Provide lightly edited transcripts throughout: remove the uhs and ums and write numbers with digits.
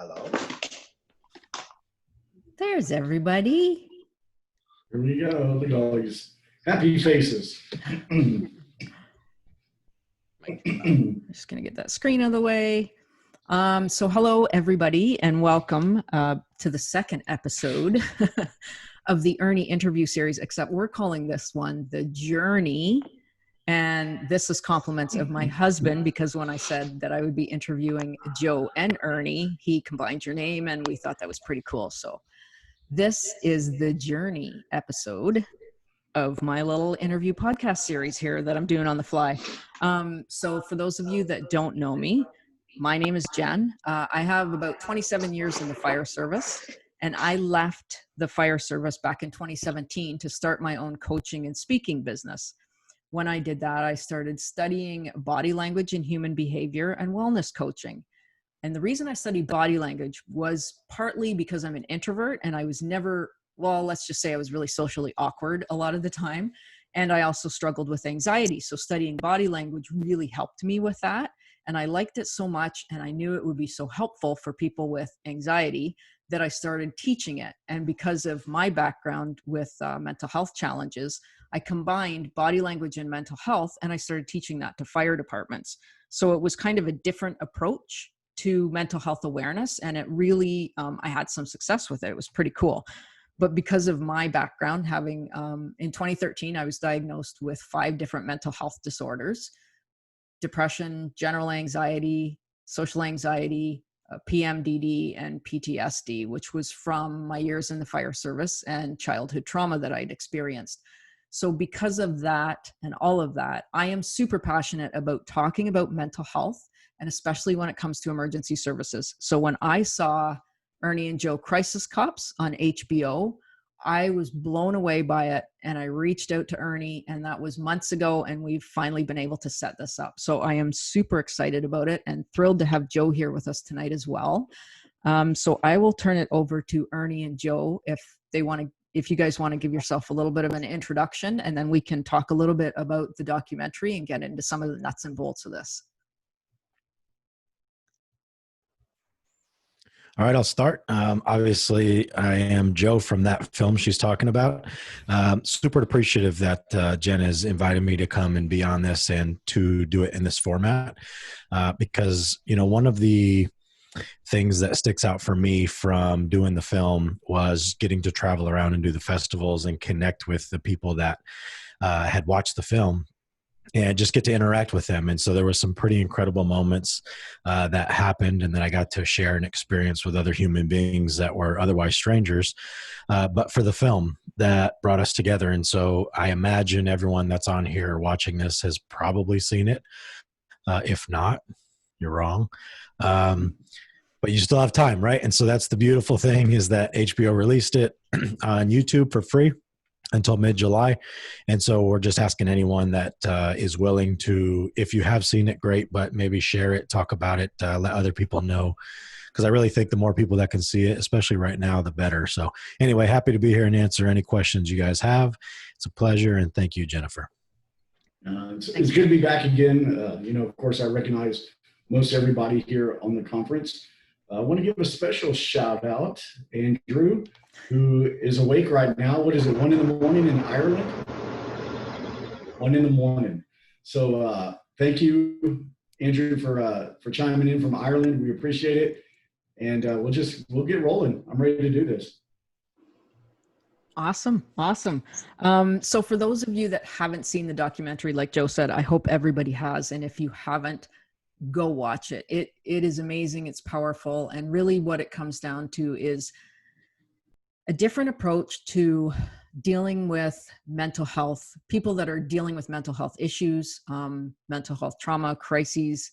Hello. There's everybody. Here we go. Look at all these happy faces. I'm just going to get that screen out of the way. So hello, everybody, and welcome to the second episode of the Ernie interview series, except we're calling this one The Journey. And this is compliments of my husband, because when I said that I would be interviewing Joe and Ernie, he combined your name, and we thought that was pretty cool. So this is the Journey episode of my little interview podcast series here that I'm doing on the fly. So for those of you that don't know me, my name is Jen. I have about 27 years in the fire service, and I left the fire service back in 2017 to start my own coaching and speaking business. When I did that, I started studying body language and human behavior and wellness coaching. And the reason I studied body language was partly because I'm an introvert and I was never, well, let's just say I was really socially awkward a lot of the time. And I also struggled with anxiety. So studying body language really helped me with that. And I liked it so much, and I knew it would be so helpful for people with anxiety that I started teaching it. And because of my background with mental health challenges, I combined body language and mental health, and I started teaching that to fire departments. So it was kind of a different approach to mental health awareness, and it really, I had some success with it. It was pretty cool. But because of my background, having, in 2013, I was diagnosed with 5 different mental health disorders: depression, general anxiety, social anxiety, PMDD, and PTSD, which was from my years in the fire service and childhood trauma that I'd experienced. So because of that and all of that, I am super passionate about talking about mental health, and especially when it comes to emergency services. So when I saw Ernie and Joe Crisis Cops on HBO, I was blown away by it, and I reached out to Ernie, and that was months ago, and we've finally been able to set this up. So I am super excited about it and thrilled to have Joe here with us tonight as well. So I will turn it over to Ernie and Joe if you guys want to give yourself a little bit of an introduction, and then we can talk a little bit about the documentary and get into some of the nuts and bolts of this. All right, I'll start. Obviously, I am Joe from that film she's talking about. Super appreciative that Jen has invited me to come and be on this and to do it in this format, because, you know, one of the things that sticks out for me from doing the film was getting to travel around and do the festivals and connect with the people that had watched the film and just get to interact with them. And so there were some pretty incredible moments that happened, and then I got to share an experience with other human beings that were otherwise strangers, but for the film that brought us together. And so I imagine everyone that's on here watching this has probably seen it. If not, you're wrong. But you still have time, right? And so that's the beautiful thing, is that HBO released it on YouTube for free until mid-July. And so we're just asking anyone that is willing to, if you have seen it, great, but maybe share it, talk about it, let other people know, because I really think the more people that can see it, especially right now, the better. So anyway, happy to be here and answer any questions you guys have. It's a pleasure, and thank you, Jennifer. It's good to be back again. Of course, I recognize most everybody here on the conference. I want to give a special shout out, Andrew, who is awake right now. What is it, 1 a.m. in Ireland? 1 a.m. So thank you, Andrew, for chiming in from Ireland. We appreciate it. And we'll get rolling. I'm ready to do this. Awesome. So for those of you that haven't seen the documentary, like Joe said, I hope everybody has. And if you haven't, go watch it. It is amazing. It's powerful. And really what it comes down to is a different approach to dealing with mental health, people that are dealing with mental health issues, mental health trauma, crises.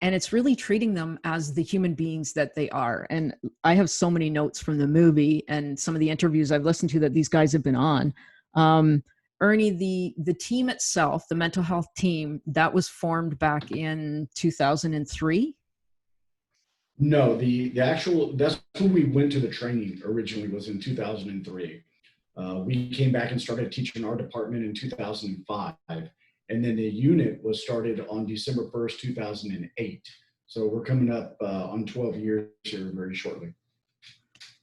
And it's really treating them as the human beings that they are. And I have so many notes from the movie and some of the interviews I've listened to that these guys have been on. Ernie, the team itself, the mental health team, that was formed back in 2003? No, that's when we went to the training originally, was in 2003. We came back and started teaching our department in 2005. And then the unit was started on December 1st, 2008. So we're coming up on 12 years here very shortly.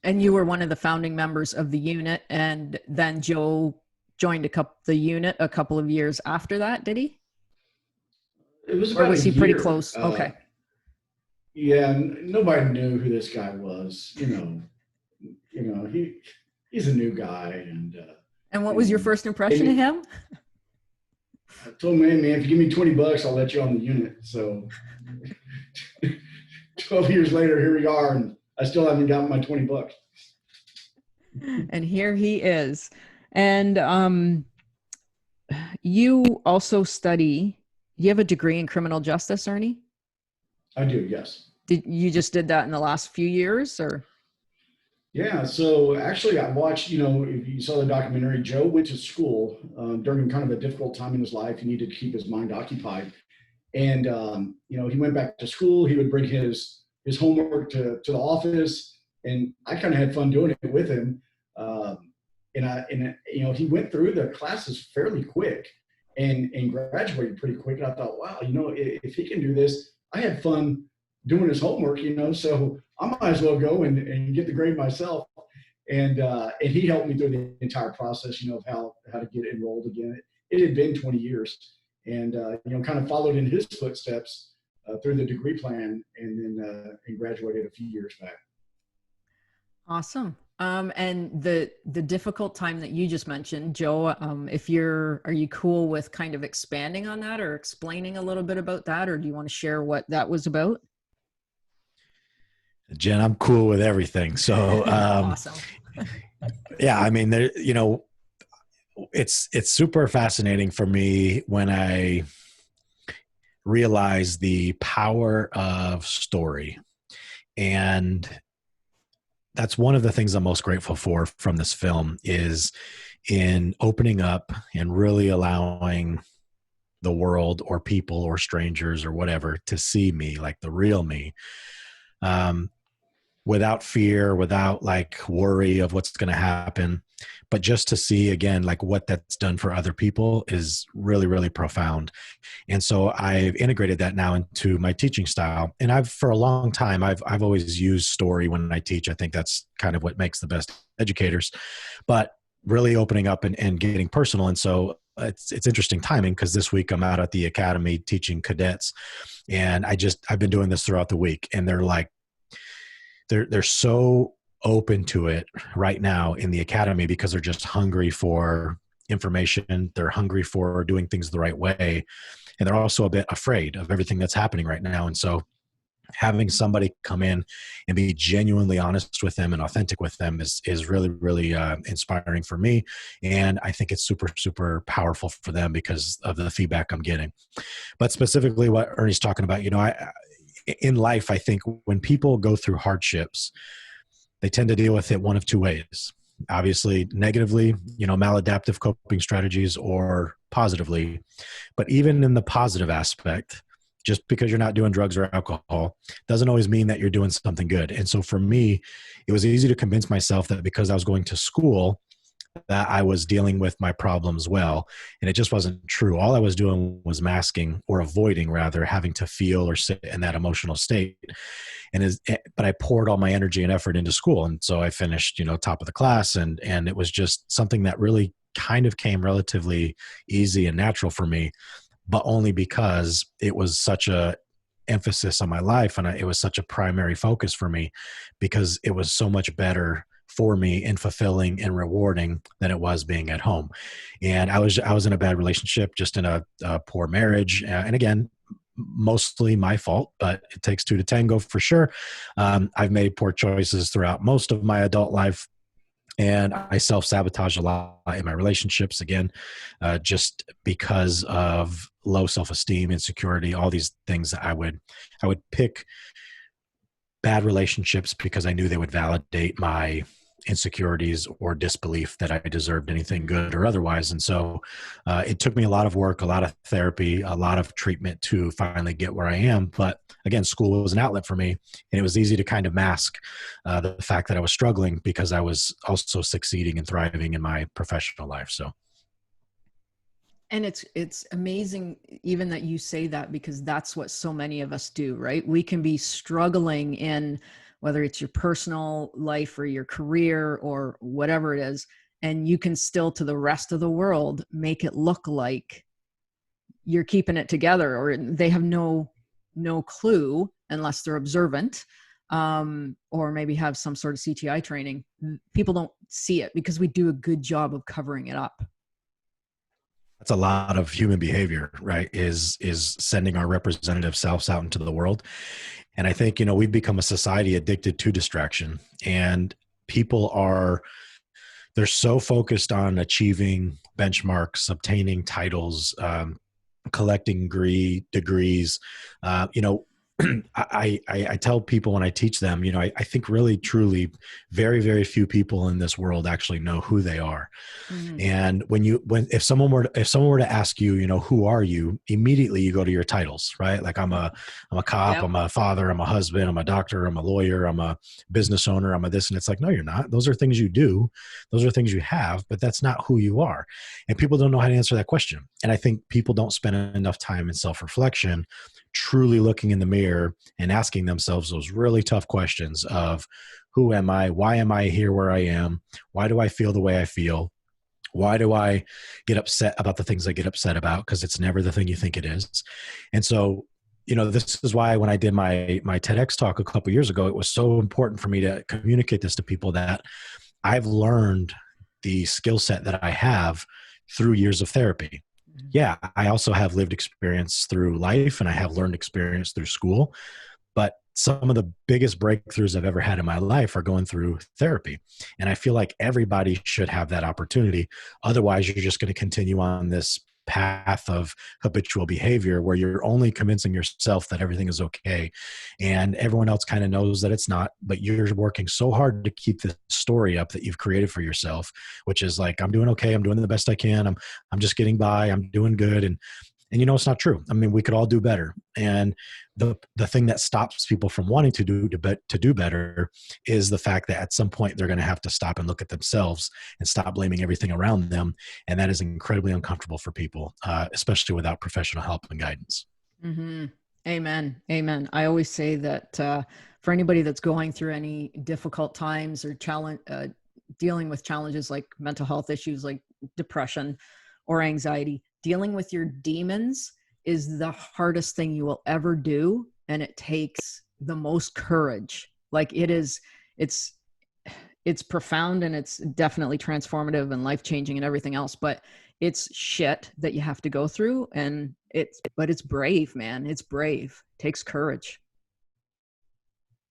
And you were one of the founding members of the unit, and then Joe joined the unit a couple of years after that, did he? It was Or about was a he pretty year. close? Okay. Yeah, nobody knew who this guy was. He's a new guy, And what was your first impression of him? I told him, hey, man, if you give me $20, I'll let you on the unit. So 12 years later, here we are, and I still haven't gotten my $20. And here he is. And you also you have a degree in criminal justice, Ernie? I do, yes. You just did that in the last few years, or? Yeah, so actually I watched, if you saw the documentary, Joe went to school during kind of a difficult time in his life. He needed to keep his mind occupied. And, he went back to school. He would bring his homework to the office, and I kind of had fun doing it with him. He went through the classes fairly quick and graduated pretty quick. And I thought, wow, if he can do this, I had fun doing his homework, so I might as well go and get the grade myself. And he helped me through the entire process, of how to get enrolled again. It had been 20 years, and kind of followed in his footsteps through the degree plan, and then graduated a few years back. Awesome. And the difficult time that you just mentioned, Joe, are you cool with kind of expanding on that or explaining a little bit about that, or do you want to share what that was about? Jen, I'm cool with everything. So, awesome. Yeah, I mean, it's super fascinating for me when I realize the power of story. And that's one of the things I'm most grateful for from this film, is in opening up and really allowing the world or people or strangers or whatever to see me, like the real me, without fear, without worry of what's going to happen, but just to see again, what that's done for other people is really, really profound. And so I've integrated that now into my teaching style. And for a long time, I've always used story when I teach. I think that's kind of what makes the best educators, but really opening up and getting personal. And so it's interesting timing, because this week I'm out at the academy teaching cadets, and I've been doing this throughout the week, and they're so open to it right now in the academy because they're just hungry for information. They're hungry for doing things the right way. And they're also a bit afraid of everything that's happening right now. And so having somebody come in and be genuinely honest with them and authentic with them is really, really inspiring for me. And I think it's super, super powerful for them because of the feedback I'm getting. But specifically what Ernie's talking about, in life, I think when people go through hardships, they tend to deal with it one of two ways. Obviously, negatively, maladaptive coping strategies, or positively. But even in the positive aspect, just because you're not doing drugs or alcohol doesn't always mean that you're doing something good. And so for me, it was easy to convince myself that because I was going to school, that I was dealing with my problems well. And it just wasn't true. All I was doing was masking, or avoiding rather, having to feel or sit in that emotional state. But I poured all my energy and effort into school. And so I finished, top of the class, and it was just something that really kind of came relatively easy and natural for me, but only because it was such a emphasis on my life. And it was such a primary focus for me, because it was so much better for me and fulfilling and rewarding than it was being at home. And I was in a bad relationship, just in a poor marriage. And again, mostly my fault, but it takes two to tango for sure. I've made poor choices throughout most of my adult life. And I self-sabotage a lot in my relationships, again, just because of low self-esteem, insecurity, all these things. I would pick bad relationships because I knew they would validate my insecurities or disbelief that I deserved anything good or otherwise. And so it took me a lot of work, a lot of therapy, a lot of treatment to finally get where I am. But again, school was an outlet for me, and it was easy to kind of mask the fact that I was struggling because I was also succeeding and thriving in my professional life. So. And it's amazing even that you say that, because that's what so many of us do, right? We can be struggling in whether it's your personal life or your career or whatever it is, and you can still, to the rest of the world, make it look like you're keeping it together, or they have no clue unless they're observant, or maybe have some sort of CTI training. People don't see it because we do a good job of covering it up. That's a lot of human behavior, right? Is sending our representative selves out into the world. And I think, we've become a society addicted to distraction, and they're so focused on achieving benchmarks, obtaining titles, collecting degrees. I tell people when I teach them, I think really, truly, very, very few people in this world actually know who they are. Mm-hmm. And if someone were to ask you, who are you? Immediately you go to your titles, right? Like I'm a cop, Yep. I'm a father, I'm a husband, I'm a doctor, I'm a lawyer, I'm a business owner, I'm a this. And it's like, no, you're not. Those are things you do. Those are things you have, but that's not who you are. And people don't know how to answer that question. And I think people don't spend enough time in self-reflection, truly looking in the mirror and asking themselves those really tough questions of, who am I? Why am I here where I am? Why do I feel the way I feel? Why do I get upset about the things I get upset about? Because it's never the thing you think it is. And so, this is why when I did my TEDx talk a couple of years ago, it was so important for me to communicate this to people, that I've learned the skill set that I have through years of therapy. Yeah, I also have lived experience through life, and I have learned experience through school. But some of the biggest breakthroughs I've ever had in my life are going through therapy. And I feel like everybody should have that opportunity. Otherwise, you're just going to continue on this path of habitual behavior where you're only convincing yourself that everything is okay, and everyone else kind of knows that it's not, but you're working so hard to keep the story up that you've created for yourself, which is like, I'm doing okay, I'm doing the best I can, I'm just getting by, I'm doing good. And it's not true. I mean, we could all do better. And the thing that stops people from wanting to do better is the fact that at some point they're going to have to stop and look at themselves and stop blaming everything around them. And that is incredibly uncomfortable for people, especially without professional help and guidance. Mm-hmm. Amen. Amen. I always say that for anybody that's going through any difficult times or dealing with challenges like mental health issues like depression or anxiety, dealing with your demons is the hardest thing you will ever do. And it takes the most courage. Like it's profound, and it's definitely transformative and life-changing and everything else, but it's shit that you have to go through. But it's brave, man. It's brave. It takes courage.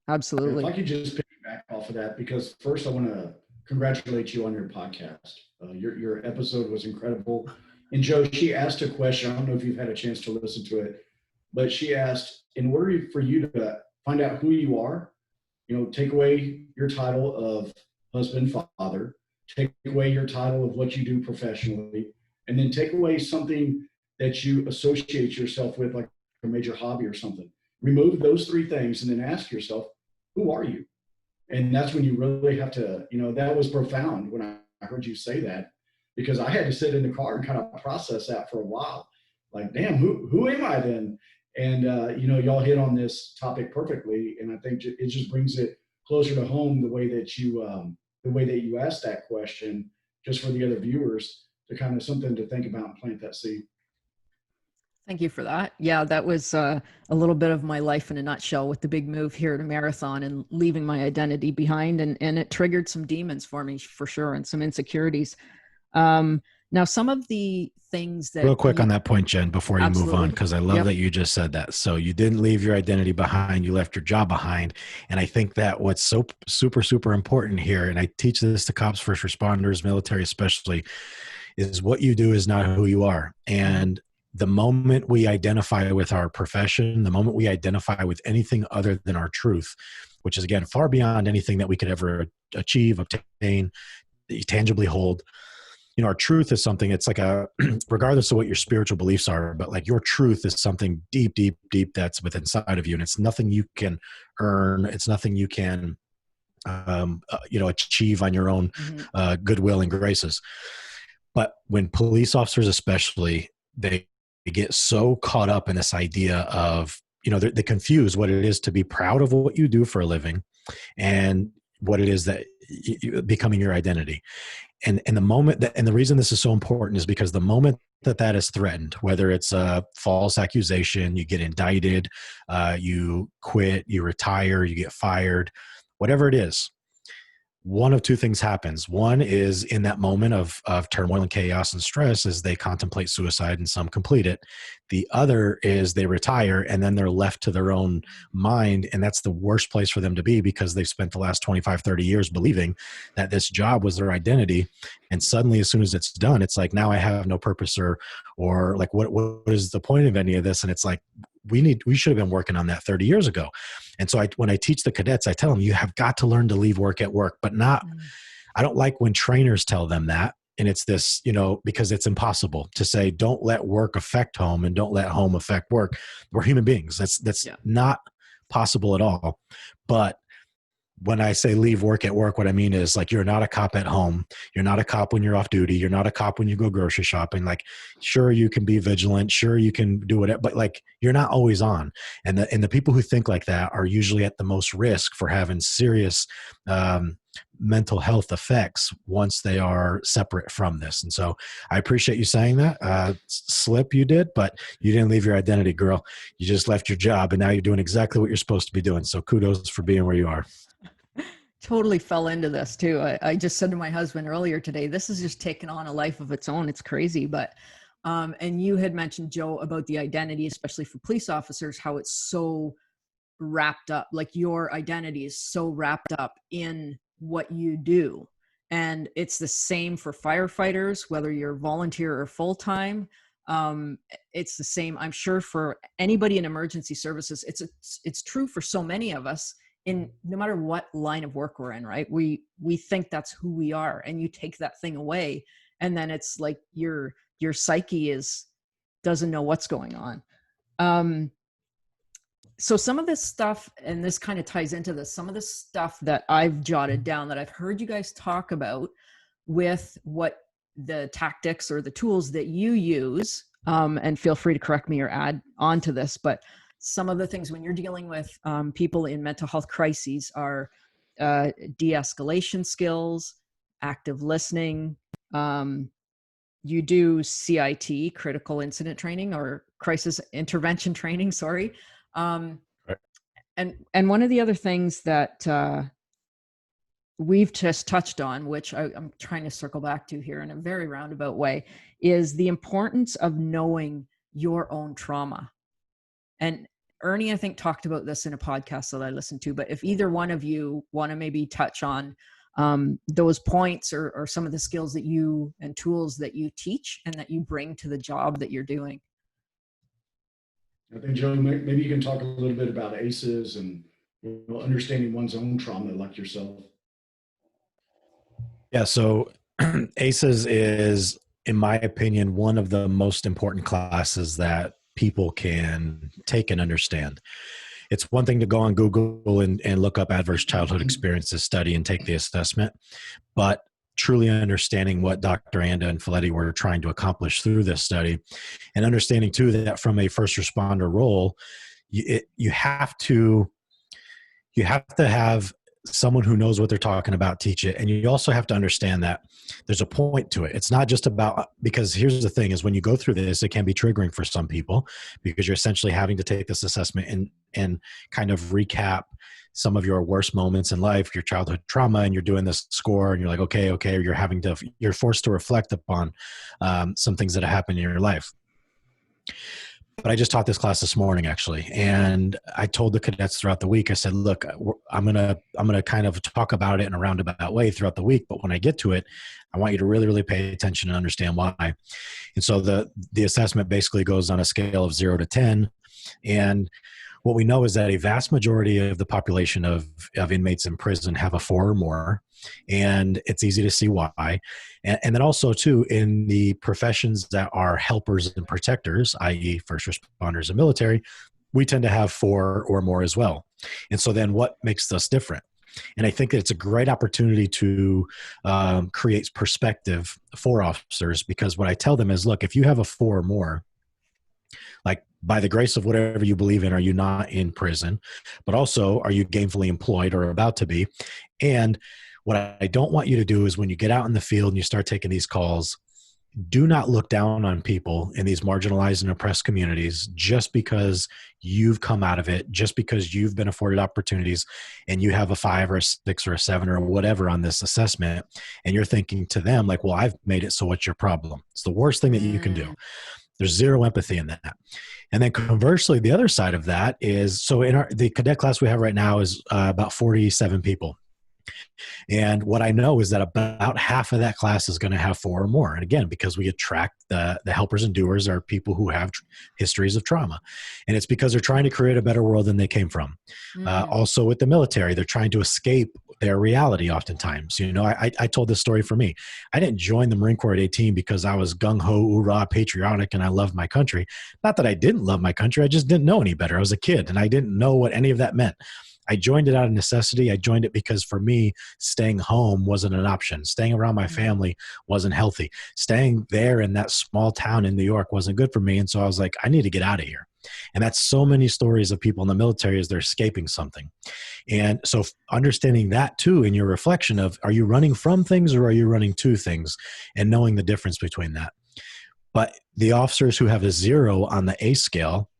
Absolutely. If I could just piggyback off of that, because first I want to congratulate you on your podcast. Your episode was incredible. And Joe, she asked a question. I don't know if you've had a chance to listen to it, but she asked, in order for you to find out who you are, take away your title of husband, father, take away your title of what you do professionally, and then take away something that you associate yourself with, like a major hobby or something. Remove those three things and then ask yourself, who are you? And that's when you really have to, that was profound when I heard you say that, because I had to sit in the car and kind of process that for a while. Like, damn, who am I then? And, y'all hit on this topic perfectly. And I think it just brings it closer to home the way that you asked that question, just for the other viewers to kind of something to think about and plant that seed. Thank you for that. Yeah, that was a little bit of my life in a nutshell with the big move here to Marathon and leaving my identity behind. And it triggered some demons for me, for sure, and some insecurities. Now, some of the things that— Real quick on that point, Jen, before you move on, because I love that you just said that. So you didn't leave your identity behind, you left your job behind. And I think that what's so super, super important here, and I teach this to cops, first responders, military especially, is what you do is not who you are. And the moment we identify with our profession, the moment we identify with anything other than our truth, which is, again, far beyond anything that we could ever achieve, obtain, tangibly hold. Our truth is something, it's like regardless of what your spiritual beliefs are, but like your truth is something deep, deep, deep that's within inside of you. And it's nothing you can earn. It's nothing you can, achieve on your own goodwill and graces. But when police officers, especially, they get so caught up in this idea of, they confuse what it is to be proud of what you do for a living and what it is that becoming your identity. And the moment that, and the reason this is so important is because the moment that is threatened, whether it's a false accusation, you get indicted, you quit, you retire, you get fired, whatever it is, one of two things happens. One is in that moment of turmoil and chaos and stress as they contemplate suicide, and some complete it. The other is they retire and then they're left to their own mind. And that's the worst place for them to be, because they've spent the last 25, 30 years believing that this job was their identity. And suddenly, as soon as it's done, it's like, now I have no purpose, or like, what is the point of any of this? And it's like, we should have been working on that 30 years ago. And so when I teach the cadets, I tell them, you have got to learn to leave work at work, but not, I don't like when trainers tell them that. And it's this, because it's impossible to say, don't let work affect home and don't let home affect work. We're human beings. That's not possible at all. But when I say leave work at work, what I mean is, like, you're not a cop at home. You're not a cop when you're off duty. You're not a cop when you go grocery shopping. Like, sure, you can be vigilant. Sure, you can do whatever, but like, you're not always on. And the people who think like that are usually at the most risk for having serious mental health effects once they are separate from this. And so I appreciate you saying that. Slip you did, but you didn't leave your identity, girl. You just left your job, and now you're doing exactly what you're supposed to be doing. So kudos for being where you are. Totally fell into this too. I just said to my husband earlier today, this is just taking on a life of its own. It's crazy. But, and you had mentioned, Joe, about the identity, especially for police officers, how it's so wrapped up, like your identity is so wrapped up in what you do. And it's the same for firefighters, whether you're volunteer or full-time. It's the same, I'm sure, for anybody in emergency services. It's true for so many of us. In no matter what line of work we're in, right? We think that's who we are, and you take that thing away, and then it's like your psyche doesn't know what's going on. So some of this stuff, and this kind of ties into this, some of the stuff that I've jotted down that I've heard you guys talk about with what the tactics or the tools that you use, and feel free to correct me or add on to this, but some of the things when you're dealing with people in mental health crises are de-escalation skills, active listening. You do CIT, critical incident training, or crisis intervention training, sorry. Right. And one of the other things that we've just touched on, which I'm trying to circle back to here in a very roundabout way, is the importance of knowing your own trauma. And Ernie, I think, talked about this in a podcast that I listened to, but if either one of you want to maybe touch on those points or some of the skills that you and tools that you teach and that you bring to the job that you're doing. I think, Joe, maybe you can talk a little bit about ACEs and understanding one's own trauma, like yourself. Yeah, so ACEs is, in my opinion, one of the most important classes that people can take and understand. It's one thing to go on Google and look up adverse childhood experiences study and take the assessment, but truly understanding what Dr. Anda and Folletti were trying to accomplish through this study, and understanding too that from a first responder role, you have to have someone who knows what they're talking about teach it. And you also have to understand that there's a point to it. It's not just about, because here's the thing is, when you go through this, it can be triggering for some people, because you're essentially having to take this assessment and kind of recap some of your worst moments in life, your childhood trauma, and you're doing this score and you're like, okay, you're forced to reflect upon some things that have happened in your life. But I just taught this class this morning, actually, and I told the cadets throughout the week, I said, look, I'm gonna kind of talk about it in a roundabout way throughout the week, but when I get to it, I want you to really, really pay attention and understand why. And so the assessment basically goes on a scale of 0 to 10, and what we know is that a vast majority of the population of inmates in prison have a 4 or more, and it's easy to see why. And then also, too, in the professions that are helpers and protectors, i.e. first responders and military, we tend to have 4 or more as well. And so then what makes us different? And I think that it's a great opportunity to create perspective for officers, because what I tell them is, look, if you have a 4 or more, like, by the grace of whatever you believe in, are you not in prison? But also, are you gainfully employed or about to be? And what I don't want you to do is, when you get out in the field and you start taking these calls, do not look down on people in these marginalized and oppressed communities just because you've come out of it, just because you've been afforded opportunities and you have a 5 or a 6 or a 7 or whatever on this assessment. And you're thinking to them like, well, I've made it, so what's your problem? It's the worst thing that you can do. There's zero empathy in that. And then conversely, the other side of that is, so in the cadet class we have right now is about 47 people. And what I know is that about half of that class is going to have 4 or more. And again, because we attract the helpers and doers are people who have histories of trauma. And it's because they're trying to create a better world than they came from. Also with the military, they're trying to escape their reality oftentimes. You know, I told this story for me. I didn't join the Marine Corps at 18 because I was gung-ho, hoorah, patriotic, and I loved my country. Not that I didn't love my country. I just didn't know any better. I was a kid, and I didn't know what any of that meant. I joined it out of necessity. I joined it because for me, staying home wasn't an option. Staying around my family wasn't healthy. Staying there in that small town in New York wasn't good for me. And so I was like, I need to get out of here. And that's so many stories of people in the military as they're escaping something. And so understanding that too in your reflection of, are you running from things or are you running to things, and knowing the difference between that. But the officers who have a 0 on the A scale,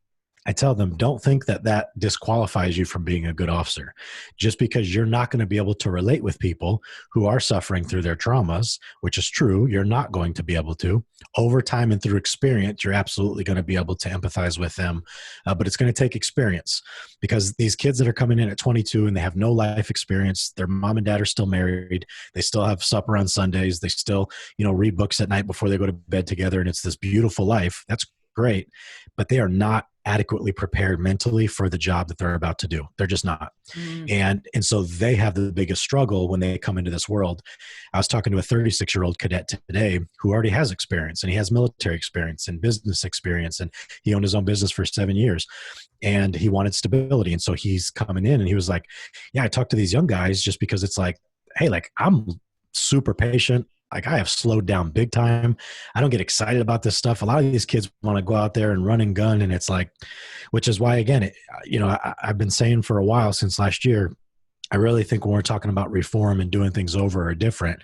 I tell them, don't think that that disqualifies you from being a good officer. Just because you're not going to be able to relate with people who are suffering through their traumas, which is true, you're not going to be able to. Over time and through experience, you're absolutely going to be able to empathize with them. But it's going to take experience, because these kids that are coming in at 22 and they have no life experience, their mom and dad are still married, they still have supper on Sundays, they still, read books at night before they go to bed together, and it's this beautiful life. That's great, but they are not adequately prepared mentally for the job that they're about to do. They're just not. And so they have the biggest struggle when they come into this world. I was talking to a 36-year-old cadet today who already has experience, and he has military experience and business experience, and he owned his own business for 7 years, and he wanted stability. And so he's coming in and he was like, yeah, I talked to these young guys just because it's like, hey, like, I'm super patient. Like, I have slowed down big time. I don't get excited about this stuff. A lot of these kids want to go out there and run and gun. And it's like, which is why, again, I've been saying for a while, since last year, I really think when we're talking about reform and doing things over or different,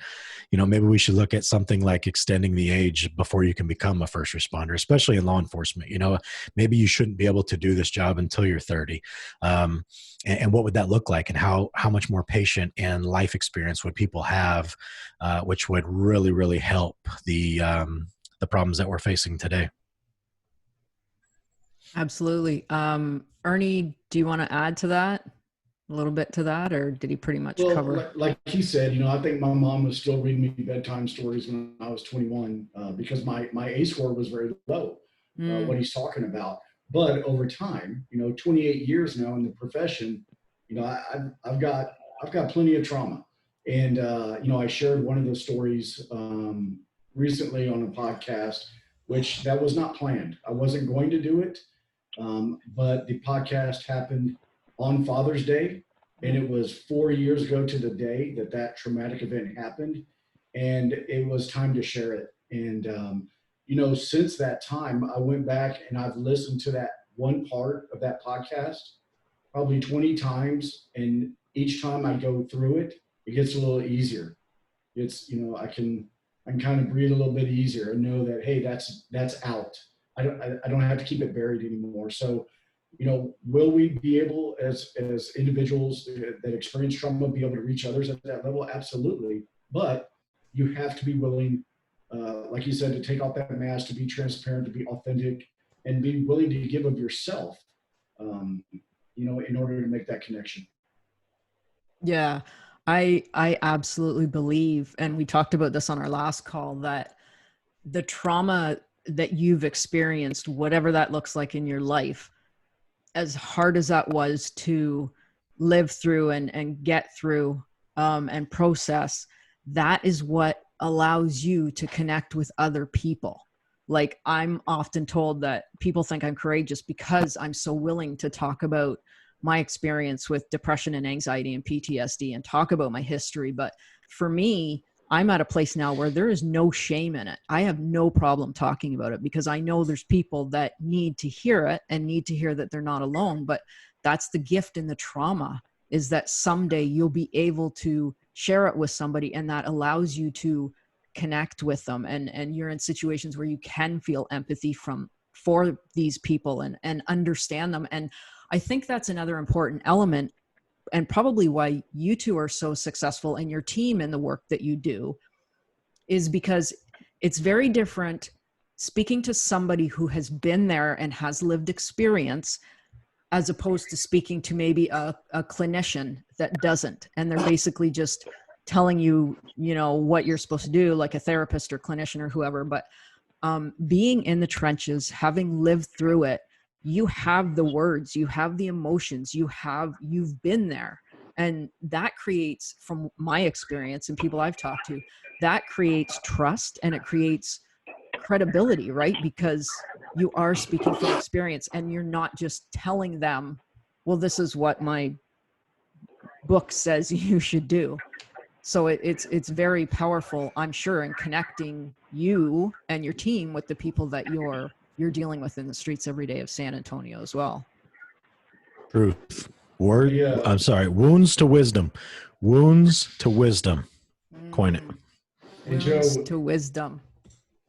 maybe we should look at something like extending the age before you can become a first responder, especially in law enforcement. Maybe you shouldn't be able to do this job until you're 30. And what would that look like? And how much more patient and life experience would people have, which would really, really help the problems that we're facing today. Absolutely. Ernie, do you want to add to that? A little bit to that, or did he pretty much cover? Like he said, I think my mom was still reading me bedtime stories when I was 21 because my A score was very low, what he's talking about. But over time, 28 years now in the profession, I've got plenty of trauma. And, I shared one of those stories recently on a podcast, which that was not planned. I wasn't going to do it. But the podcast happened on Father's Day, and it was 4 years ago to the day that traumatic event happened, and it was time to share it. And since that time, I went back and I've listened to that one part of that podcast probably 20 times, and each time I go through it, it gets a little easier. It's I can kind of breathe a little bit easier and know that, hey, that's out. I don't have to keep it buried anymore. So, will we be able, as individuals that experience trauma, be able to reach others at that level? Absolutely. But you have to be willing, like you said, to take off that mask, to be transparent, to be authentic, and be willing to give of yourself, in order to make that connection. Yeah, I absolutely believe, and we talked about this on our last call, that the trauma that you've experienced, whatever that looks like in your life, as hard as that was to live through and get through and process, that is what allows you to connect with other people. Like, I'm often told that people think I'm courageous because I'm so willing to talk about my experience with depression and anxiety and PTSD and talk about my history. But for me, I'm at a place now where there is no shame in it. I have no problem talking about it because I know there's people that need to hear it and need to hear that they're not alone. But that's the gift in the trauma, is that someday you'll be able to share it with somebody, and that allows you to connect with them. And you're in situations where you can feel empathy for these people and understand them. And I think that's another important element, and probably why you two are so successful in your team and the work that you do, is because it's very different speaking to somebody who has been there and has lived experience, as opposed to speaking to maybe a clinician that doesn't. And they're basically just telling you, what you're supposed to do, like a therapist or clinician or whoever. But being in the trenches, having lived through it, you have the words, you have the emotions, you've been there. And that creates, from my experience and people I've talked to, that creates trust and it creates credibility, right? Because you are speaking from experience and you're not just telling them, well, this is what my book says you should do. So it's very powerful, I'm sure, in connecting you and your team with the people that you're dealing with in the streets every day of San Antonio as well. Truth. I'm sorry. Wounds to wisdom. Wounds to wisdom. Coin it. And Joe, Wounds to wisdom.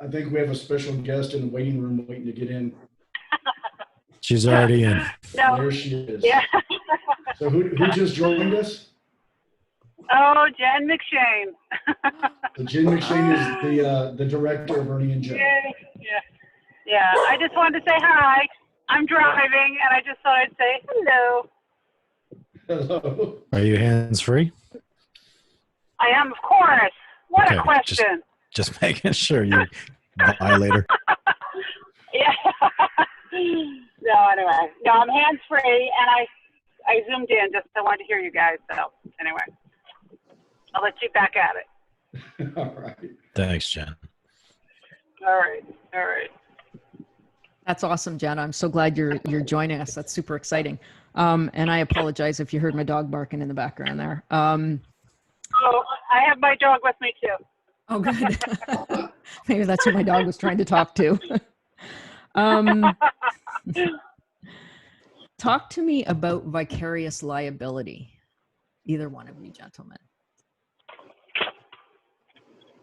I think we have a special guest in the waiting room waiting to get in. She's already in. No. There she is. Yeah. So who just joined us? Oh, Jen McShane. So Jen McShane is the director of Ernie and Joe. Yeah. I just wanted to say hi. I'm driving, and I just thought I'd say hello. Hello. Are you hands free? I am, of course. What Okay, a question. Just making sure you violator. Yeah. No, anyway. No, I'm hands free, and I zoomed in just I wanted to hear you guys. So anyway, I'll let you back at it. All right. Thanks, Jen. All right. That's awesome, Jen. I'm so glad you're joining us. That's super exciting. And I apologize if you heard my dog barking in the background there. Oh, I have my dog with me too. Oh, good. Maybe that's who my dog was trying to talk to. Talk to me about vicarious liability. Either one of you gentlemen.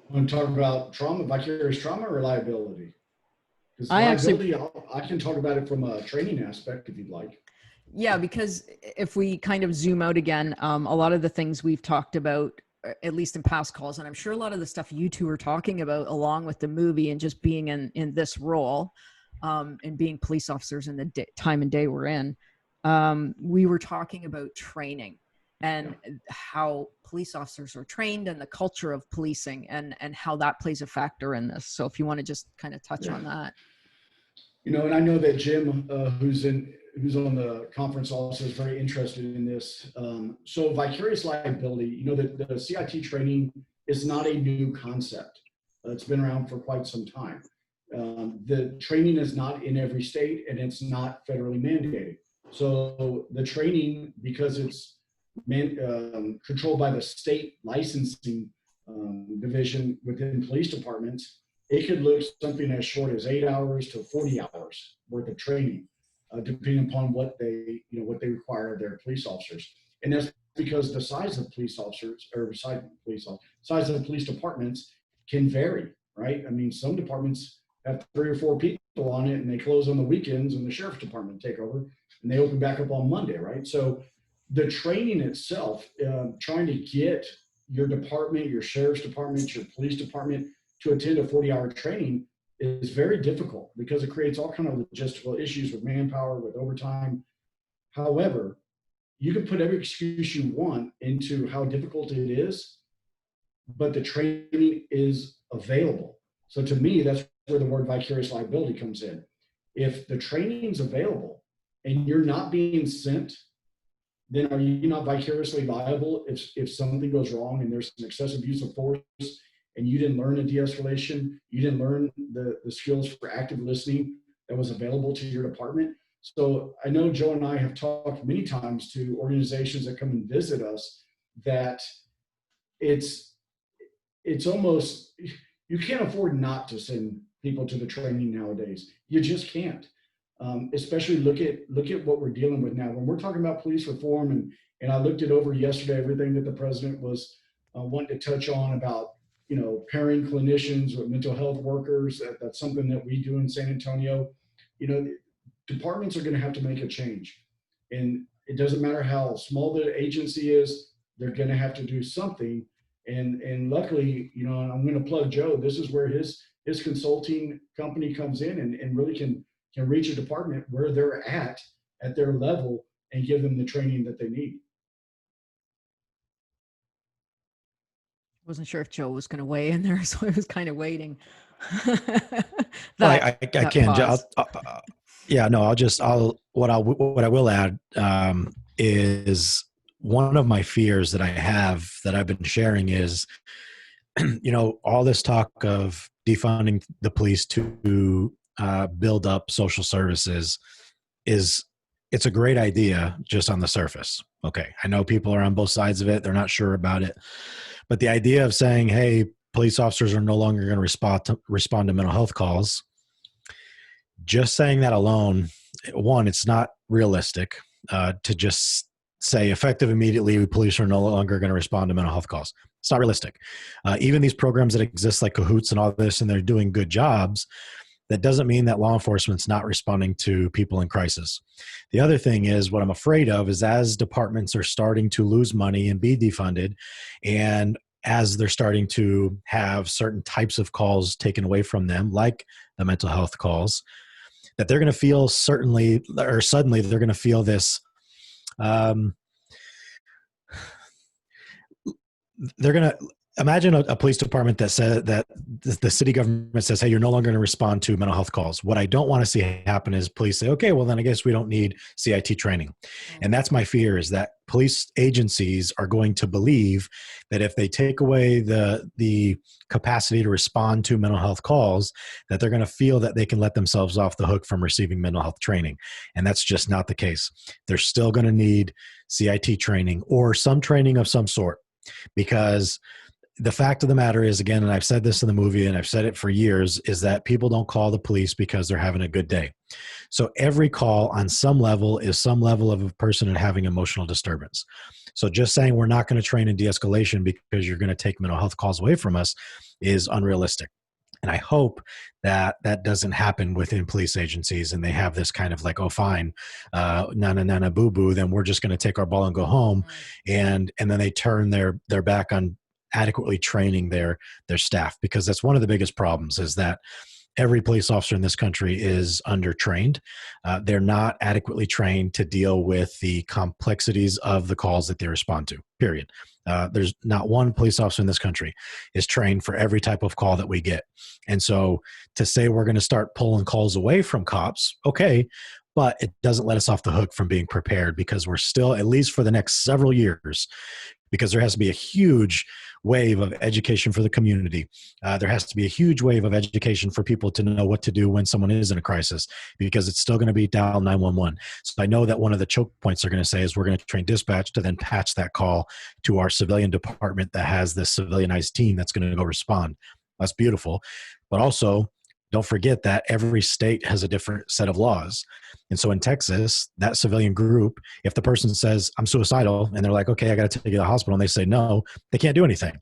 Want to talk about trauma, vicarious trauma, or liability? Because I can talk about it from a training aspect if you'd like. Yeah, because if we kind of zoom out again, a lot of the things we've talked about, at least in past calls, and I'm sure a lot of the stuff you two are talking about along with the movie and just being in this role and being police officers in the time and day we're in, we were talking about training and how police officers are trained and the culture of policing and how that plays a factor in this. So if you want to just kind of touch on that. And I know that Jim, who's on the conference also is very interested in this. So vicarious liability, the CIT training is not a new concept. It's been around for quite some time. The training is not in every state and it's not federally mandated. So the training, because it's controlled by the state licensing division within police departments, it could look something as short as 8 hours to 40 hours worth of training, depending upon what they require of their police officers. And that's because the size of police officers or size of police departments can vary, right? I mean, some departments have 3 or 4 people on it and they close on the weekends and the sheriff's department take over and they open back up on Monday, right? So the training itself, trying to get your department, your sheriff's department, your police department to attend a 40-hour training is very difficult because it creates all kind of logistical issues with manpower, with overtime. However, you can put every excuse you want into how difficult it is, but the training is available. So to me, that's where the word vicarious liability comes in. If the training's available and you're not being sent, then are you not vicariously liable if something goes wrong and there's some excessive use of force and you didn't learn a de-escalation, you didn't learn the skills for active listening that was available to your department? So I know Joe and I have talked many times to organizations that come and visit us that it's almost, you can't afford not to send people to the training nowadays. You just can't. Especially look at what we're dealing with now. When we're talking about police reform, and I looked it over yesterday, everything that the president was wanting to touch on about, pairing clinicians with mental health workers. That's something that we do in San Antonio. Departments are going to have to make a change, and it doesn't matter how small the agency is. They're going to have to do something. And luckily, and I'm going to plug Joe. This is where his consulting company comes in and really can reach a department where they're at their level and give them the training that they need. Wasn't sure if Joe was going to weigh in there, so I was kind of waiting. I can. Yeah, no, what I will add is one of my fears that I have that I've been sharing is, all this talk of defunding the police to build up social services it's a great idea just on the surface. Okay. I know people are on both sides of it. They're not sure about it, but the idea of saying, hey, police officers are no longer going to respond to mental health calls. Just saying that alone, one, it's not realistic to just say effective immediately, police are no longer going to respond to mental health calls. It's not realistic. Even these programs that exist like Cahoots and all this, and they're doing good jobs, that doesn't mean that law enforcement's not responding to people in crisis. The other thing is, what I'm afraid of is as departments are starting to lose money and be defunded, and as they're starting to have certain types of calls taken away from them, like the mental health calls, that they're going to feel suddenly they're going to feel this, they're going to imagine a police department that said that the city government says, hey, you're no longer going to respond to mental health calls. What I don't want to see happen is police say, okay, well then I guess we don't need CIT training. And that's my fear, is that police agencies are going to believe that if they take away the capacity to respond to mental health calls, that they're going to feel that they can let themselves off the hook from receiving mental health training. And that's just not the case. They're still going to need CIT training or some training of some sort, because the fact of the matter is, again, and I've said this in the movie and I've said it for years, is that people don't call the police because they're having a good day. So every call on some level is some level of a person having emotional disturbance. So just saying we're not going to train in de-escalation because you're going to take mental health calls away from us is unrealistic. And I hope that that doesn't happen within police agencies and they have this kind of like, oh, fine, na boo boo, then we're just going to take our ball and go home. And then they turn their back on adequately training their staff, because that's one of the biggest problems, is that every police officer in this country is undertrained. They're not adequately trained to deal with the complexities of the calls that they respond to, period. There's not one police officer in this country is trained for every type of call that we get. And so to say we're going to start pulling calls away from cops, okay, but it doesn't let us off the hook from being prepared, because we're still, at least for the next several years, because there has to be a huge wave of education for the community. There has to be a huge wave of education for people to know what to do when someone is in a crisis, because it's still going to be dial 911. So I know that one of the choke points they're going to say is we're going to train dispatch to then patch that call to our civilian department that has this civilianized team that's going to go respond. That's beautiful. But also, don't forget that every state has a different set of laws. And so in Texas, that civilian group, if the person says, I'm suicidal, and they're like, okay, I got to take you to the hospital, and they say no, they can't do anything.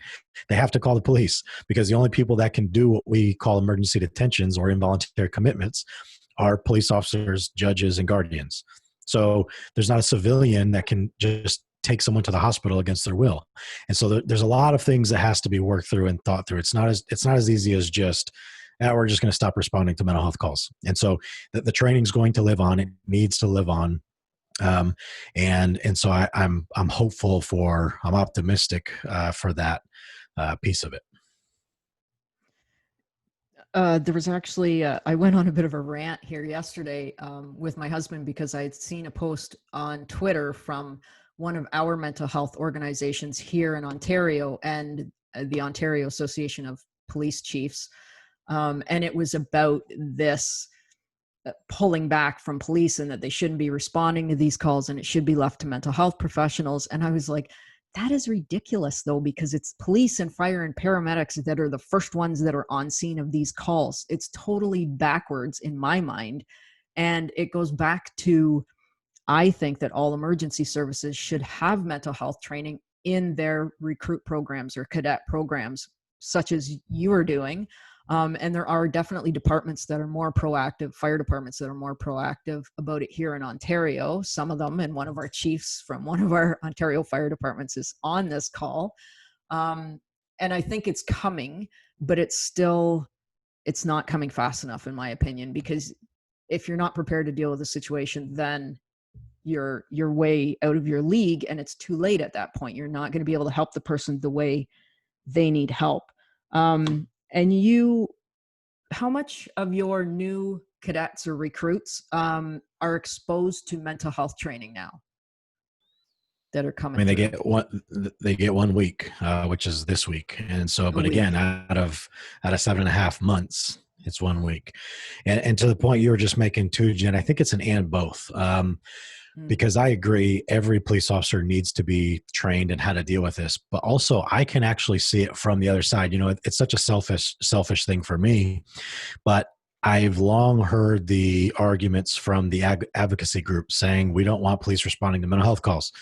They have to call the police, because the only people that can do what we call emergency detentions or involuntary commitments are police officers, judges, and guardians. So there's not a civilian that can just take someone to the hospital against their will. And so there's a lot of things that has to be worked through and thought through. It's not as easy as just, we're just going to stop responding to mental health calls. And so the training's going to live on. It needs to live on. And so I'm hopeful I'm optimistic for that piece of it. There was actually, I went on a bit of a rant here yesterday with my husband, because I had seen a post on Twitter from one of our mental health organizations here in Ontario, and the Ontario Association of Police Chiefs. And it was about this pulling back from police and that they shouldn't be responding to these calls and it should be left to mental health professionals. And I was like, that is ridiculous though, because it's police and fire and paramedics that are the first ones that are on scene of these calls. It's totally backwards in my mind. And it goes back to, I think that all emergency services should have mental health training in their recruit programs or cadet programs, such as you are doing. And there are definitely departments that are more proactive, fire departments that are more proactive about it here in Ontario. Some of them, and one of our chiefs from one of our Ontario fire departments is on this call. And I think it's coming, but it's not coming fast enough, in my opinion, because if you're not prepared to deal with the situation, then you're way out of your league and it's too late at that point. You're not going to be able to help the person the way they need help. And how much of your new cadets or recruits are exposed to mental health training now that are coming? I mean, they get 1 week, which is this week. And so, but again, out of 7.5 months, it's 1 week. And to the point you were just making too, Jen, I think it's an and both. Because I agree, every police officer needs to be trained in how to deal with this. But also, I can actually see it from the other side. You know, it's such a selfish thing for me. But I've long heard the arguments from the advocacy group saying we don't want police responding to mental health calls.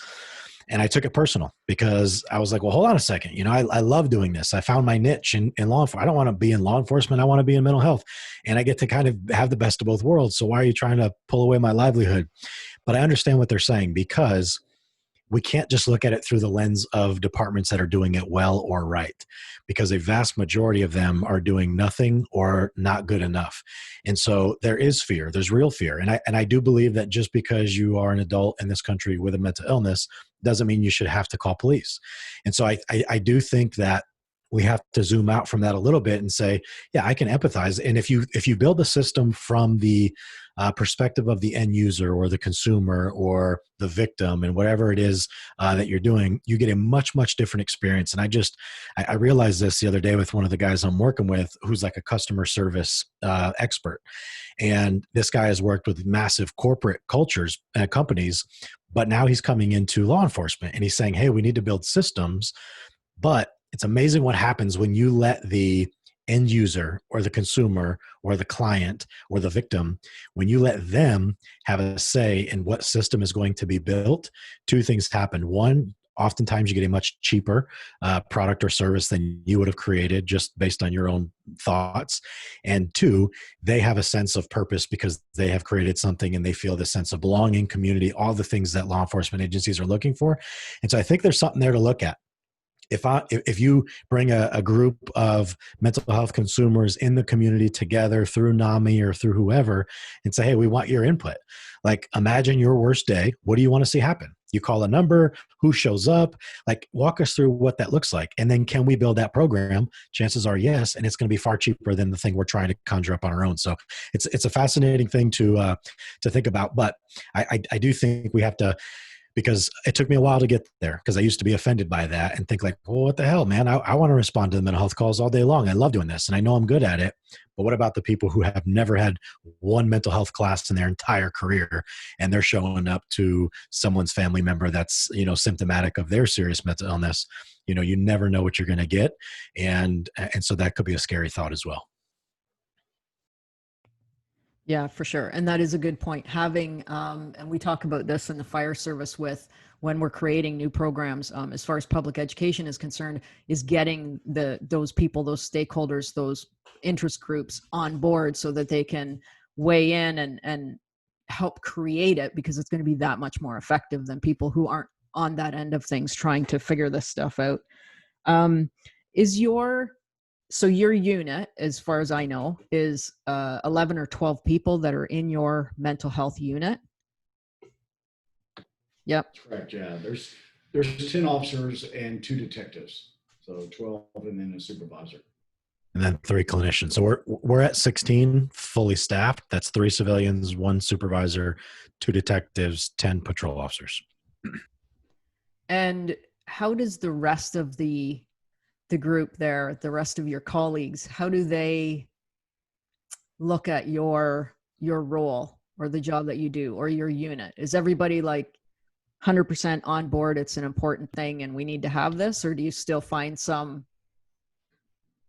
And I took it personal because I was like, well, hold on a second. You know, I love doing this. I found my niche in law enforcement. I don't want to be in law enforcement. I want to be in mental health. And I get to kind of have the best of both worlds. So why are you trying to pull away my livelihood? But I understand what they're saying, because we can't just look at it through the lens of departments that are doing it well or right, because a vast majority of them are doing nothing or not good enough. And so there is fear. There's real fear. And I do believe that just because you are an adult in this country with a mental illness doesn't mean you should have to call police. And so I do think that we have to zoom out from that a little bit and say, yeah, I can empathize. And if you build a system from the perspective of the end user or the consumer or the victim and whatever it is that you're doing, you get a much, much different experience. And I realized this the other day with one of the guys I'm working with, who's like a customer service expert. And this guy has worked with massive corporate cultures, companies, but now he's coming into law enforcement and he's saying, hey, we need to build systems. But it's amazing what happens when you let the end user or the consumer or the client or the victim, when you let them have a say in what system is going to be built. Two things happen. One, oftentimes you get a much cheaper product or service than you would have created just based on your own thoughts. And two, they have a sense of purpose because they have created something and they feel the sense of belonging, community, all the things that law enforcement agencies are looking for. And so I think there's something there to look at. If you bring a group of mental health consumers in the community together through NAMI or through whoever and say, hey, we want your input. Like, imagine your worst day. What do you want to see happen? You call a number, who shows up, like walk us through what that looks like. And then can we build that program? Chances are yes. And it's going to be far cheaper than the thing we're trying to conjure up on our own. So it's a fascinating thing to think about. But I do think we have to, because it took me a while to get there, because I used to be offended by that and think like, well, what the hell, man? I want to respond to the mental health calls all day long. I love doing this and I know I'm good at it. But what about the people who have never had one mental health class in their entire career and they're showing up to someone's family member that's, symptomatic of their serious mental illness? You never know what you're going to get. And so that could be a scary thought as well. Yeah, for sure. And that is a good point. Having, and we talk about this in the fire service with when we're creating new programs, as far as public education is concerned, is getting those people, those stakeholders, those interest groups on board so that they can weigh in and help create it, because it's going to be that much more effective than people who aren't on that end of things trying to figure this stuff out. So your unit, as far as I know, is 11 or 12 people that are in your mental health unit. Yep. That's correct. Yeah. There's 10 officers and 2 detectives. So 12 and then a supervisor. And then 3 clinicians. So we're at 16 fully staffed. That's 3 civilians, 1 supervisor, 2 detectives, 10 patrol officers. And how does the rest of the group there, the rest of your colleagues, how do they look at your your role or the job that you do or your unit? Is everybody like 100% on board? It's an important thing and we need to have this, or do you still find some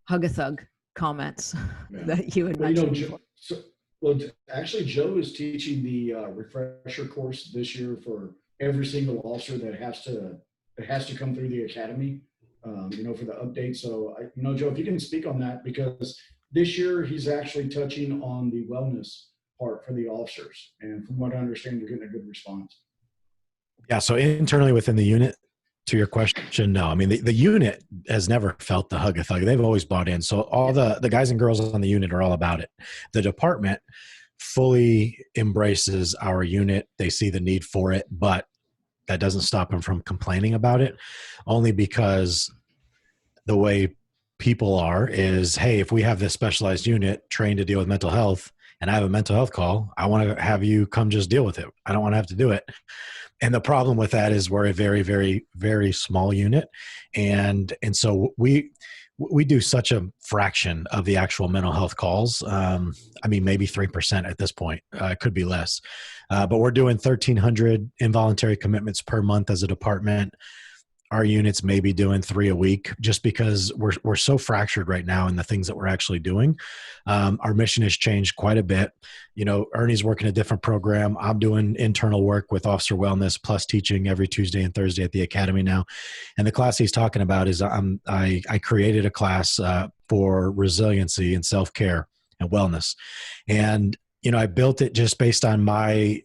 hug-a-thug comments that you had mentioned before? Actually, Joe is teaching the refresher course this year for every single officer that has to come through the academy, for the update. So, Joe, if you can speak on that, because this year he's actually touching on the wellness part for the officers. And from what I understand, you're getting a good response. Yeah. So internally within the unit, to your question, no. I mean, the unit has never felt the hug-a-thug. They've always bought in. So all the guys and girls on the unit are all about it. The department fully embraces our unit. They see the need for it, but that doesn't stop them from complaining about it, only because the way people are is, hey, if we have this specialized unit trained to deal with mental health and I have a mental health call, I want to have you come just deal with it. I don't want to have to do it. And the problem with that is we're a very, very, very small unit. And so we do such a fraction of the actual mental health calls. Maybe 3% at this point. It could be less. But we're doing 1,300 involuntary commitments per month as a department. Our units may be doing 3 a week just because we're so fractured right now in the things that we're actually doing. Our mission has changed quite a bit. Ernie's working a different program. I'm doing internal work with officer wellness plus teaching every Tuesday and Thursday at the academy now. And the class he's talking about is I created a class for resiliency and self-care and wellness. And, I built it just based on my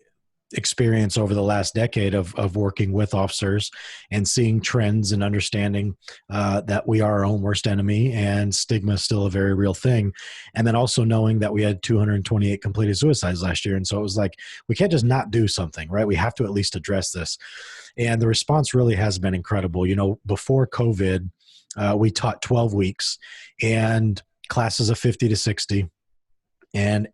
experience over the last decade of working with officers and seeing trends and understanding that we are our own worst enemy and stigma is still a very real thing. And then also knowing that we had 228 completed suicides last year. And so it was like, we can't just not do something, right? We have to at least address this. And the response really has been incredible. Before COVID, we taught 12 weeks and classes of 50 to 60. And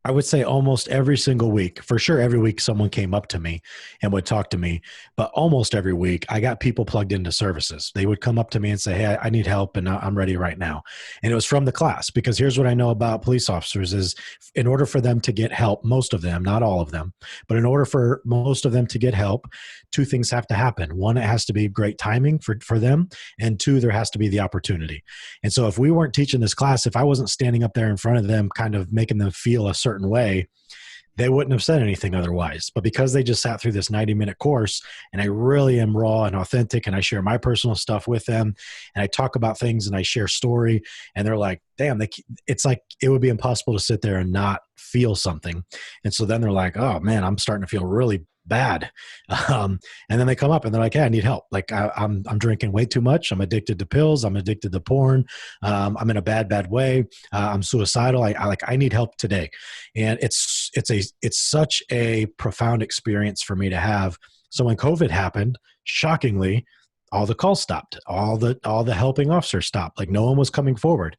I would say almost every single week, for sure every week someone came up to me and would talk to me, but almost every week I got people plugged into services. They would come up to me and say, hey, I need help and I'm ready right now. And it was from the class, because here's what I know about police officers is in order for them to get help, most of them, not all of them, but in order for most of them to get help, 2 things have to happen. 1, it has to be great timing for them. And 2, there has to be the opportunity. And so if we weren't teaching this class, if I wasn't standing up there in front of them, kind of making them feel a certain way, they wouldn't have said anything otherwise. But because they just sat through this 90-minute course and I really am raw and authentic and I share my personal stuff with them and I talk about things and I share story and they're like, damn, it's like it would be impossible to sit there and not feel something. And so then they're like, oh man, I'm starting to feel really bad. And then they come up and they're like, hey, I need help. Like I'm drinking way too much. I'm addicted to pills. I'm addicted to porn. I'm in a bad way. I'm suicidal. I need help today. And it's such a profound experience for me to have. So when COVID happened, shockingly, all the calls stopped, all the helping officers stopped. Like no one was coming forward.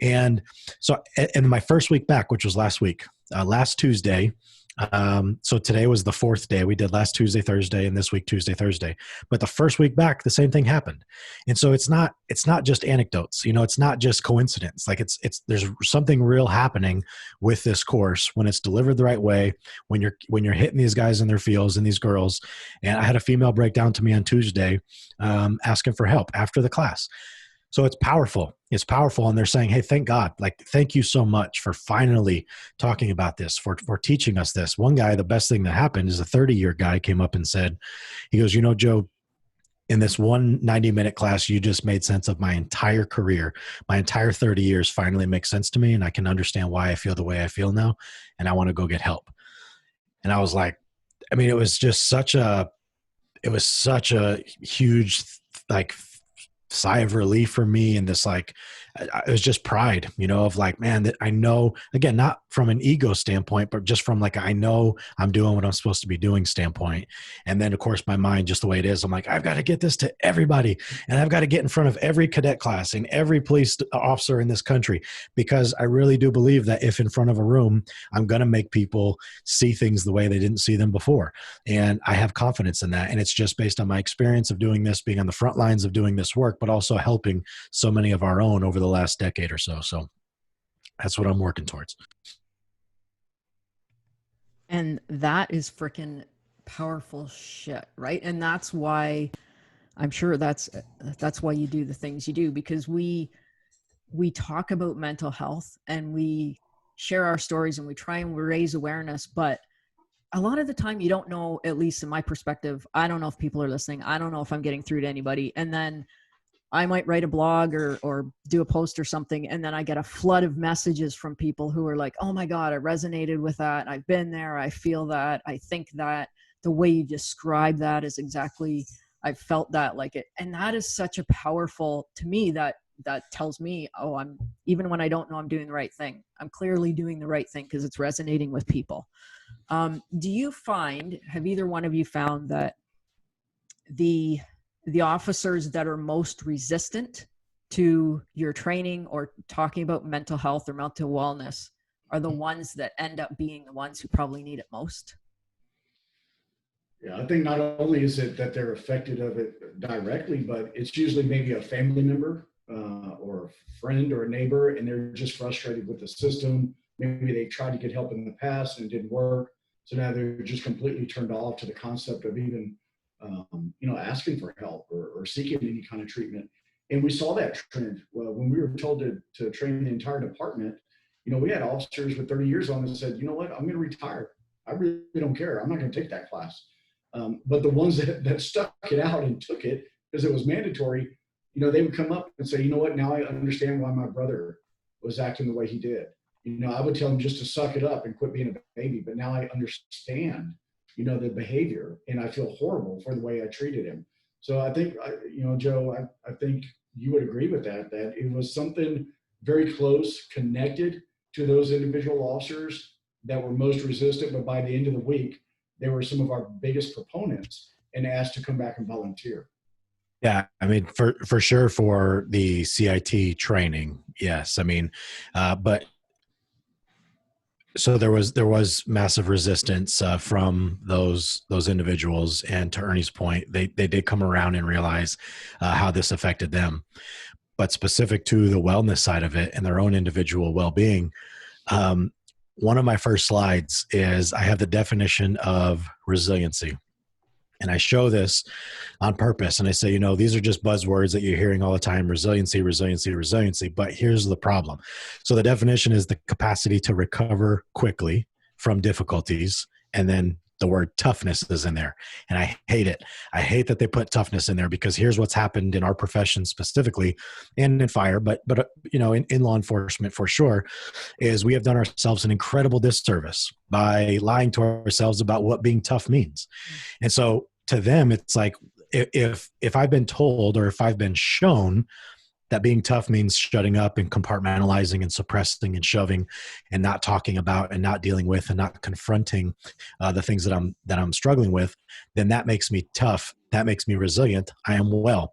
And so in my first week back, which was last week, last Tuesday, so today was the 4th day. We did last Tuesday, Thursday, and this week, Tuesday, Thursday. But the first week back, the same thing happened. And so it's not just anecdotes, it's not just coincidence. Like there's something real happening with this course when it's delivered the right way, when you're hitting these guys in their feels and these girls. And I had a female break down to me on Tuesday, asking for help after the class. So it's powerful. It's powerful. And they're saying, hey, thank God. Like, thank you so much for finally talking about this, for teaching us this. One guy, the best thing that happened is a 30-year guy came up and said, he goes, Joe, in this one 90-minute class, you just made sense of my entire career. My entire 30 years finally makes sense to me. And I can understand why I feel the way I feel now. And I want to go get help. And I was like, it was just such a huge, like, sigh of relief for me. And this, like, it was just pride, of like, man, that I know, again, not from an ego standpoint, but just from like, I know I'm doing what I'm supposed to be doing standpoint. And then of course my mind, just the way it is, I'm like, I've got to get this to everybody. And I've got to get in front of every cadet class and every police officer in this country, because I really do believe that if in front of a room, I'm going to make people see things the way they didn't see them before. And I have confidence in that. And it's just based on my experience of doing this, being on the front lines of doing this work, but also helping so many of our own over the last decade or so. So that's what I'm working towards. And that is freaking powerful shit, right? And that's why I'm sure that's why you do the things you do, because we talk about mental health and we share our stories and we try and raise awareness, but a lot of the time you don't know, at least in my perspective, I don't know if people are listening. I don't know if I'm getting through to anybody. And then I might write a blog or do a post or something, and then I get a flood of messages from people who are like, oh my God, I resonated with that. I've been there. I feel that. I think that the way you describe that is exactly, I felt that like it. And that is such a powerful, to me, that tells me, oh, I'm, even when I don't know I'm doing the right thing, I'm clearly doing the right thing because it's resonating with people. Do you find, have either one of you found that the officers that are most resistant to your training or talking about mental health or mental wellness are the ones that end up being the ones who probably need it most? Yeah, I think not only is it that they're affected of it directly, but it's usually maybe a family member or a friend or a neighbor, and they're just frustrated with the system. Maybe they tried to get help in the past and it didn't work. So now they're just completely turned off to the concept of even, asking for help or seeking any kind of treatment. And we saw that trend when we were told to train the entire department. We had officers with 30 years on that said, you know what, I'm going to retire. I really don't care. I'm not going to take that class. But the ones that stuck it out and took it because it was mandatory, they would come up and say, you know what, now I understand why my brother was acting the way he did. I would tell him just to suck it up and quit being a baby, but now I understand, the behavior, and I feel horrible for the way I treated him. So I think, Joe, I think you would agree with that it was something very close connected to those individual officers that were most resistant, but by the end of the week, they were some of our biggest proponents and asked to come back and volunteer. Yeah, I mean, for sure for the CIT training, yes. I mean, but so there was massive resistance from those individuals, and to Ernie's point, they did come around and realize how this affected them. But specific to the wellness side of it and their own individual well-being, one of my first slides is I have the definition of resiliency. And I show this on purpose. And I say, these are just buzzwords that you're hearing all the time: resiliency, resiliency, resiliency. But here's the problem. So the definition is the capacity to recover quickly from difficulties. And then the word toughness is in there. And I hate it. I hate that they put toughness in there, because here's what's happened in our profession specifically, and in fire, but in law enforcement for sure, is we have done ourselves an incredible disservice by lying to ourselves about what being tough means. And so to them, it's like, if I've been told, or if I've been shown that being tough means shutting up and compartmentalizing and suppressing and shoving and not talking about and not dealing with and not confronting the things that I'm struggling with, then that makes me tough. That makes me resilient. I am well.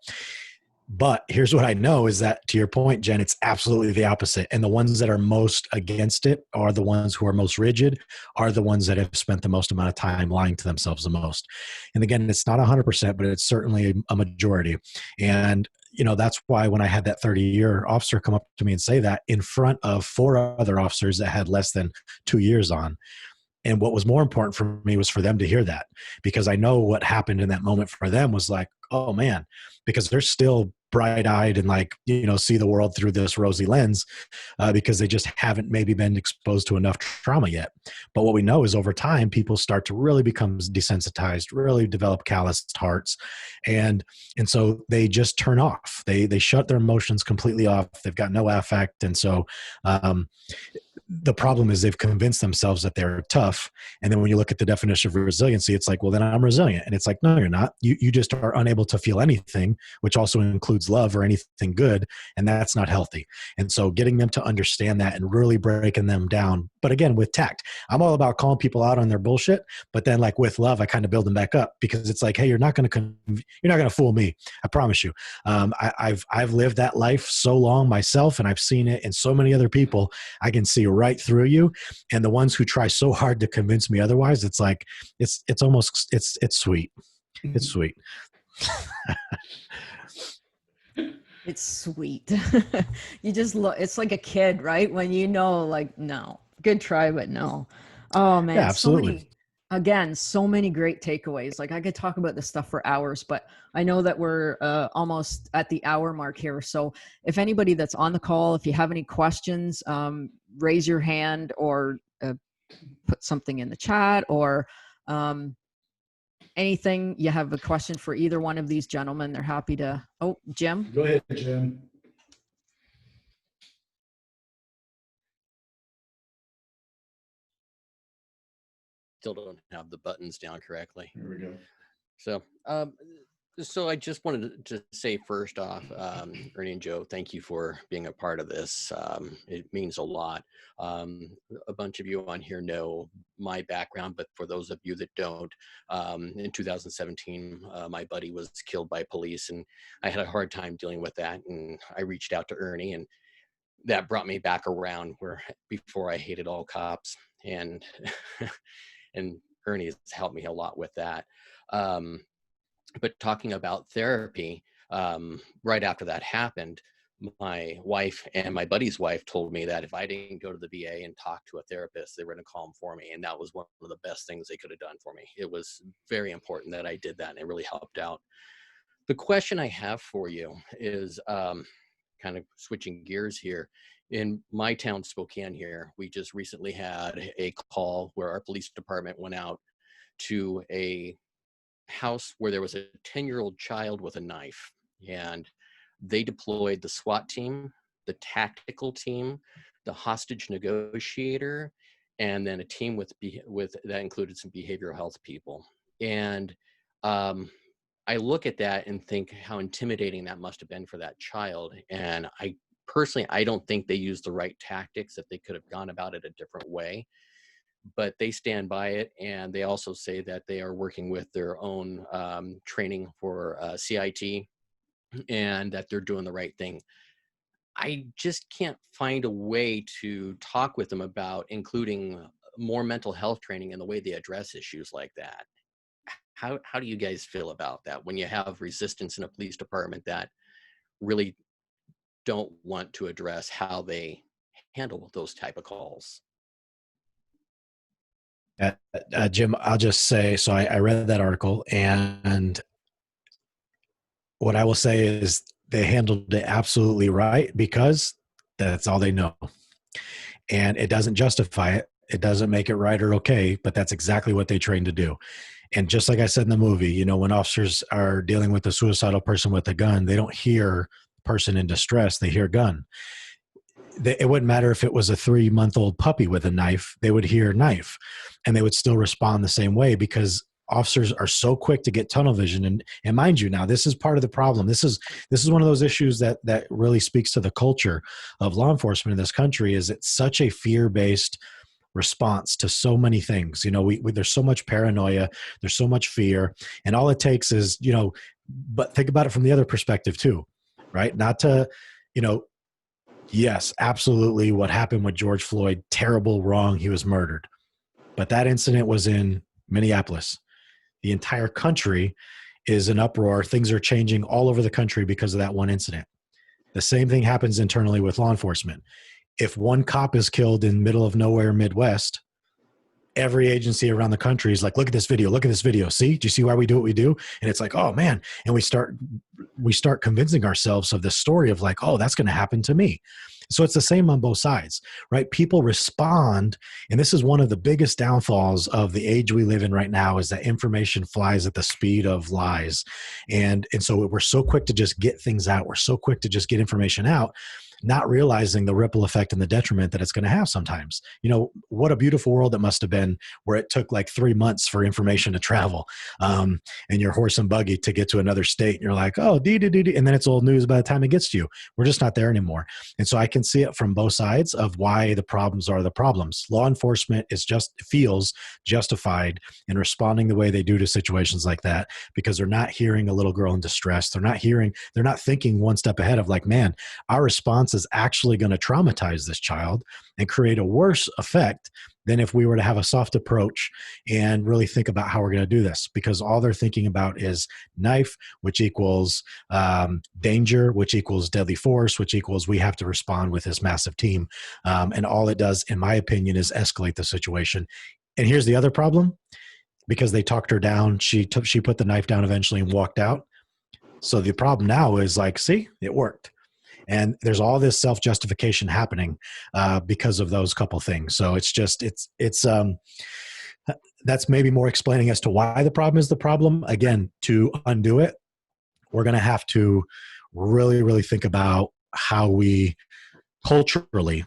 But here's what I know is that, to your point, Jen, it's absolutely the opposite. And the ones that are most against it are the ones who are most rigid, are the ones that have spent the most amount of time lying to themselves the most. And again, it's not 100%, but it's certainly a majority. And that's why when I had that 30-year officer come up to me and say that in front of 4 other officers that had less than 2 years on. And what was more important for me was for them to hear that, because I know what happened in that moment for them was like, oh man, because they're still bright-eyed and see the world through this rosy lens because they just haven't maybe been exposed to enough trauma yet. But what we know is over time, people start to really become desensitized, really develop calloused hearts. And so they just turn off. They shut their emotions completely off. They've got no affect. And so the problem is they've convinced themselves that they're tough. And then when you look at the definition of resiliency, it's like, well, then I'm resilient. And it's like, no, you're not. You just are unable to feel anything, which also includes love or anything good. And that's not healthy. And so getting them to understand that and really breaking them down. But again, with tact, I'm all about calling people out on their bullshit. But then with love, I kind of build them back up, because it's like, hey, you're not going to fool me. I promise you. I've lived that life so long myself, and I've seen it in so many other people. I can see right through you. And the ones who try so hard to convince me otherwise, it's like, it's almost, it's sweet. It's sweet. It's sweet. You just look, it's like a kid, right? When no, good try, but no. Oh man, yeah, absolutely. Again, so many great takeaways. Like I could talk about this stuff for hours, but I know that we're almost at the hour mark here. So if anybody that's on the call, if you have any questions, raise your hand or put something in the chat, or anything. You have a question for either one of these gentlemen, they're happy to. Oh, Jim. Go ahead, Jim. Still don't have the buttons down correctly. Here we go. So I just wanted to say first off, Ernie and Joe, thank you for being a part of this. It means a lot. A bunch of you on here know my background, but for those of you that don't, in 2017, my buddy was killed by police, and I had a hard time dealing with that. And I reached out to Ernie, and that brought me back around where before I hated all cops, and and Ernie has helped me a lot with that. But talking about therapy, right after that happened, my wife and my buddy's wife told me that if I didn't go to the VA and talk to a therapist, they were going to call him for me. And that was one of the best things they could have done for me. It was very important that I did that, and it really helped out. The question I have for you is kind of switching gears here. In my town, Spokane here, we just recently had a call where our police department went out to a house where there was a 10-year-old child with a knife, and they deployed the SWAT team, the tactical team, the hostage negotiator, and then a team with that included some behavioral health people. And I look at that and think how intimidating that must have been for that child. And I personally, I don't think they used the right tactics, that they could have gone about it a different way. But they stand by it, and they also say that they are working with their own training for CIT, and that they're doing the right thing. I just can't find a way to talk with them about including more mental health training in the way they address issues like that. How do you guys feel about that when you have resistance in a police department that really don't want to address how they handle those type of calls? Jim, I'll just say, so I read that article, and what I will say is they handled it absolutely right, because that's all they know. And it doesn't justify it. It doesn't make it right or okay, but that's exactly what they trained to do. And just like I said in the movie, you know, when officers are dealing with a suicidal person with a gun, they don't hear person in distress, they hear gun. It wouldn't matter if it was a 3-month-old puppy with a knife, they would hear knife, and they would still respond the same way, because officers are so quick to get tunnel vision. And mind you, now this is part of the problem. This is one of those issues that really speaks to the culture of law enforcement in this country. Is it's such a fear-based response to so many things. You know, we there's so much paranoia, there's so much fear, and all it takes is, you know, but think about it from the other perspective too, right? Not to, you know, yes, absolutely, what happened with George Floyd, terrible, wrong, he was murdered. But that incident was in Minneapolis. The entire country is in uproar. Things are changing all over the country because of that one incident. The same thing happens internally with law enforcement. If one cop is killed in middle of nowhere, Midwest, every agency around the country is like, look at this video, look at this video. See, do you see why we do what we do? And it's like, oh man. And we start convincing ourselves of this story of like, oh, that's going to happen to me. So it's the same on both sides, right? People respond. And this is one of the biggest downfalls of the age we live in right now, is that information flies at the speed of lies. And so we're so quick to just get things out. We're so quick to just get information out, not realizing the ripple effect and the detriment that it's going to have sometimes. You know, what a beautiful world it must have been where it took like 3 months for information to travel, and your horse and buggy to get to another state. And you're like, oh, and then it's old news by the time it gets to you. We're just not there anymore. And so I can see it from both sides of why the problems are the problems. Law enforcement feels justified in responding the way they do to situations like that, because they're not hearing a little girl in distress. They're not thinking one step ahead of like, man, our response is actually going to traumatize this child and create a worse effect than if we were to have a soft approach and really think about how we're going to do this, because all they're thinking about is knife, which equals danger, which equals deadly force, which equals we have to respond with this massive team. And all it does, in my opinion, is escalate the situation. And here's the other problem. because they talked her down. She put the knife down eventually and walked out. So the problem now is like, see, it worked. And there's all this self-justification happening because of those couple things. So that's maybe more explaining as to why the problem is the problem. Again, to undo it, we're going to have to really, really think about how we culturally,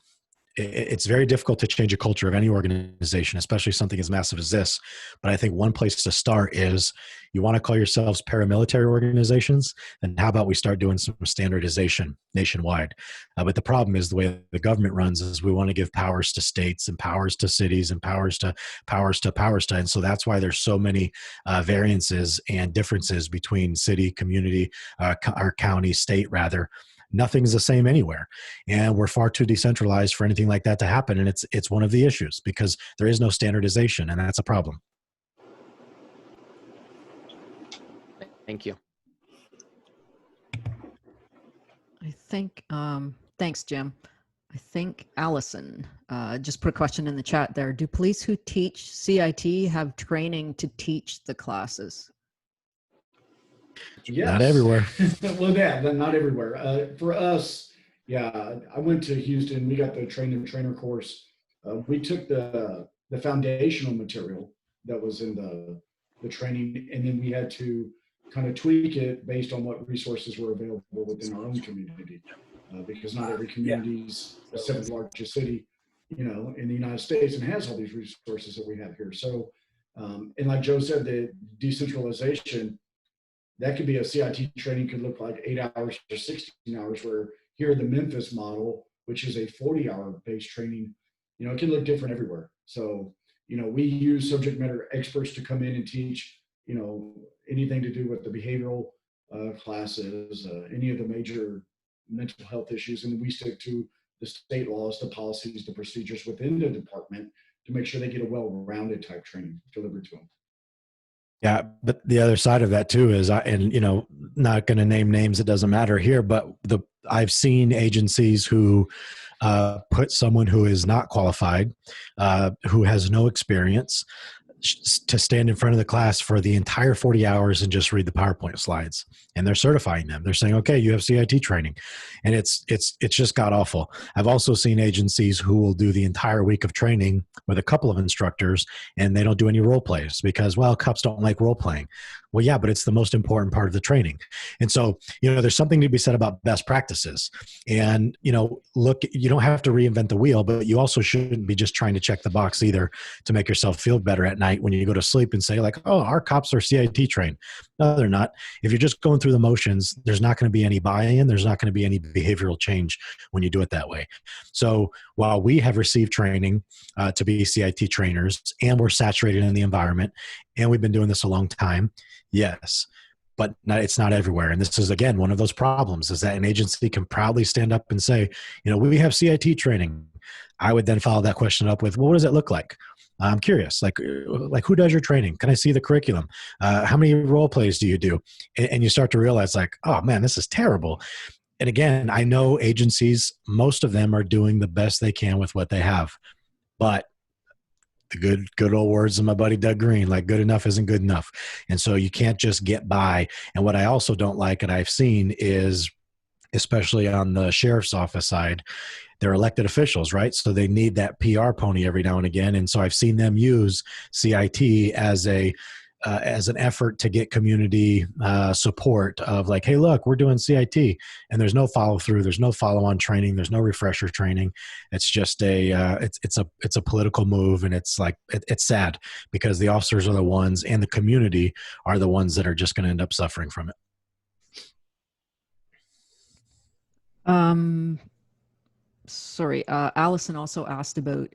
it's very difficult to change a culture of any organization, especially something as massive as this. But I think one place to start is, you want to call yourselves paramilitary organizations, and how about we start doing some standardization nationwide? But the problem is the way the government runs is we want to give powers to states and powers to cities and powers to. And so that's why there's so many variances and differences between city, community, or county, state rather. Nothing's the same anywhere, and we're far too decentralized for anything like that to happen. And it's one of the issues, because there is no standardization, and that's a problem. Thank you. I think, thanks, Jim. I think Allison just put a question in the chat there. Do police who teach CIT have training to teach the classes? Yes. Not everywhere. Well, yeah, not everywhere. For us, yeah, I went to Houston. We got the trainer course. We took the foundational material that was in the training, and then we had to kind of tweak it based on what resources were available within our own community, because not every community is the seventh largest city, in the United States, and has all these resources that we have here. So, and like Joe said, the decentralization, that could be a CIT training could look like 8 hours or 16 hours, where here the Memphis model, which is a 40-hour based training, it can look different everywhere. So, we use subject matter experts to come in and teach, anything to do with the behavioral classes, any of the major mental health issues. And we stick to the state laws, the policies, the procedures within the department to make sure they get a well-rounded type training delivered to them. Yeah, but the other side of that too is, not going to name names, it doesn't matter here, but I've seen agencies who put someone who is not qualified, who has no experience, to stand in front of the class for the entire 40 hours and just read the PowerPoint slides. And they're certifying them. They're saying, okay, you have CIT training. And it's just god awful. I've also seen agencies who will do the entire week of training with a couple of instructors, and they don't do any role plays because, well, cops don't like role playing. Well, yeah, but it's the most important part of the training. And so, there's something to be said about best practices. And, look, you don't have to reinvent the wheel, but you also shouldn't be just trying to check the box either to make yourself feel better at night when you go to sleep and say like, oh, our cops are CIT trained. No, they're not. If you're just going through the motions, there's not going to be any buy-in. There's not going to be any behavioral change when you do it that way. So while we have received training to be CIT trainers, and we're saturated in the environment, and we've been doing this a long time, yes, but it's not everywhere. And this is, again, one of those problems, is that an agency can proudly stand up and say, we have CIT training. I would then follow that question up with, well, what does it look like? I'm curious, like who does your training? Can I see the curriculum? How many role plays do you do? And you start to realize like, oh man, this is terrible. And again, I know agencies, most of them are doing the best they can with what they have, but the good old words of my buddy Doug Green, like good enough isn't good enough. And so you can't just get by. And what I also don't like, and I've seen, is especially on the sheriff's office side, they're elected officials, right? So they need that PR pony every now and again. And so I've seen them use CIT as an effort to get community support of like, hey, look, we're doing CIT, and there's no follow through, there's no follow on training, there's no refresher training. It's just it's a political move, and it's like it's sad because the officers are the ones, and the community are the ones that are just going to end up suffering from it. Sorry, Allison also asked about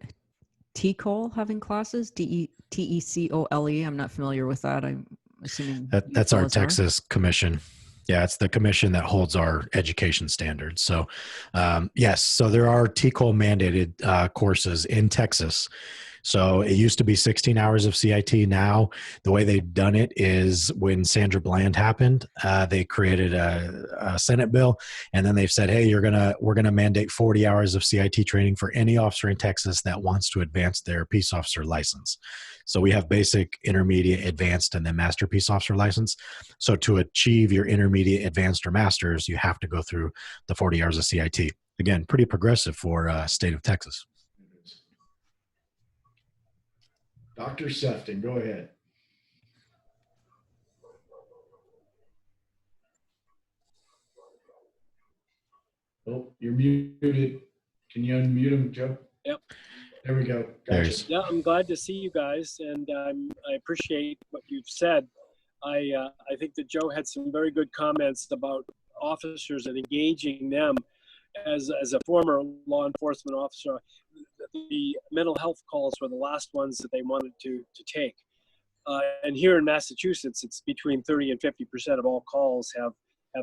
TCOLE having classes, TECOLE. I'm not familiar with that. I'm assuming that's our Texas commission. Yeah, it's the commission that holds our education standards. So, yes, so there are TCOLE mandated courses in Texas. So it used to be 16 hours of CIT. Now, the way they've done it is when Sandra Bland happened, they created a Senate bill, and then they've said, hey, we're gonna mandate 40 hours of CIT training for any officer in Texas that wants to advance their peace officer license. So we have basic, intermediate, advanced, and then master peace officer license. So to achieve your intermediate, advanced, or masters, you have to go through the 40 hours of CIT. Again, pretty progressive for state of Texas. Dr. Sefton, go ahead. Oh, you're muted. Can you unmute him, Joe? Yep. There we go. Gotcha. Yeah, I'm glad to see you guys, and I appreciate what you've said. I think that Joe had some very good comments about officers and engaging them. As a former law enforcement officer, the mental health calls were the last ones that they wanted to take. And here in Massachusetts, it's between 30 and 50% of all calls have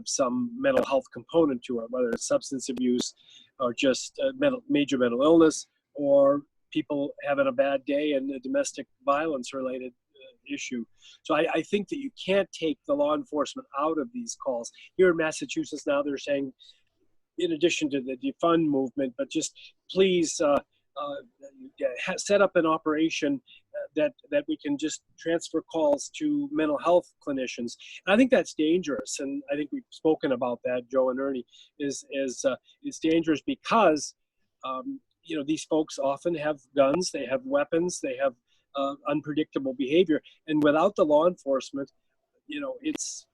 some mental health component to it, whether it's substance abuse or just major mental illness, or people having a bad day and a domestic violence related issue. So I think that you can't take the law enforcement out of these calls. Here in Massachusetts now, they're saying, in addition to the defund movement, but just please set up an operation that we can just transfer calls to mental health clinicians. And I think that's dangerous, and I think we've spoken about that, Joe and Ernie. Is it's dangerous because these folks often have guns, they have weapons, they have unpredictable behavior, and without the law enforcement, it's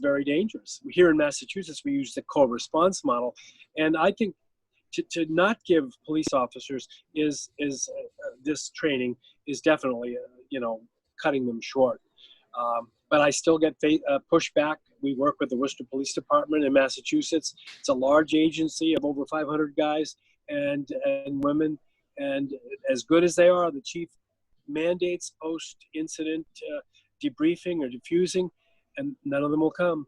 very dangerous. Here in Massachusetts, we use the co-response model, and I think to not give police officers this training is definitely cutting them short. But I still get pushback. We work with the Worcester Police Department in Massachusetts. It's a large agency of over 500 guys and women, and as good as they are, the chief mandates post-incident debriefing or diffusing, and none of them will come.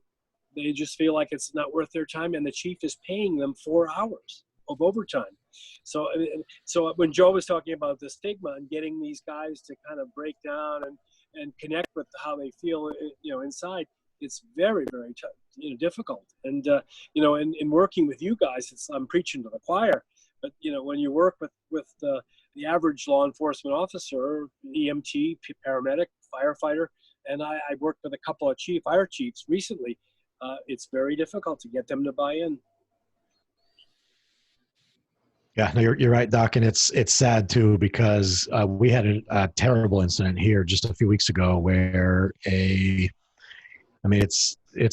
They just feel like it's not worth their time, and the chief is paying them 4 hours of overtime. So when Joe was talking about the stigma and getting these guys to kind of break down and connect with how they feel, inside, it's very, very tough, difficult. And in working with you guys, I'm preaching to the choir. But when you work with the average law enforcement officer, EMT, paramedic, firefighter, and I worked with a couple of fire chiefs recently. It's very difficult to get them to buy in. Yeah, no, you're right, Doc, and it's sad too because we had a terrible incident here just a few weeks ago where it's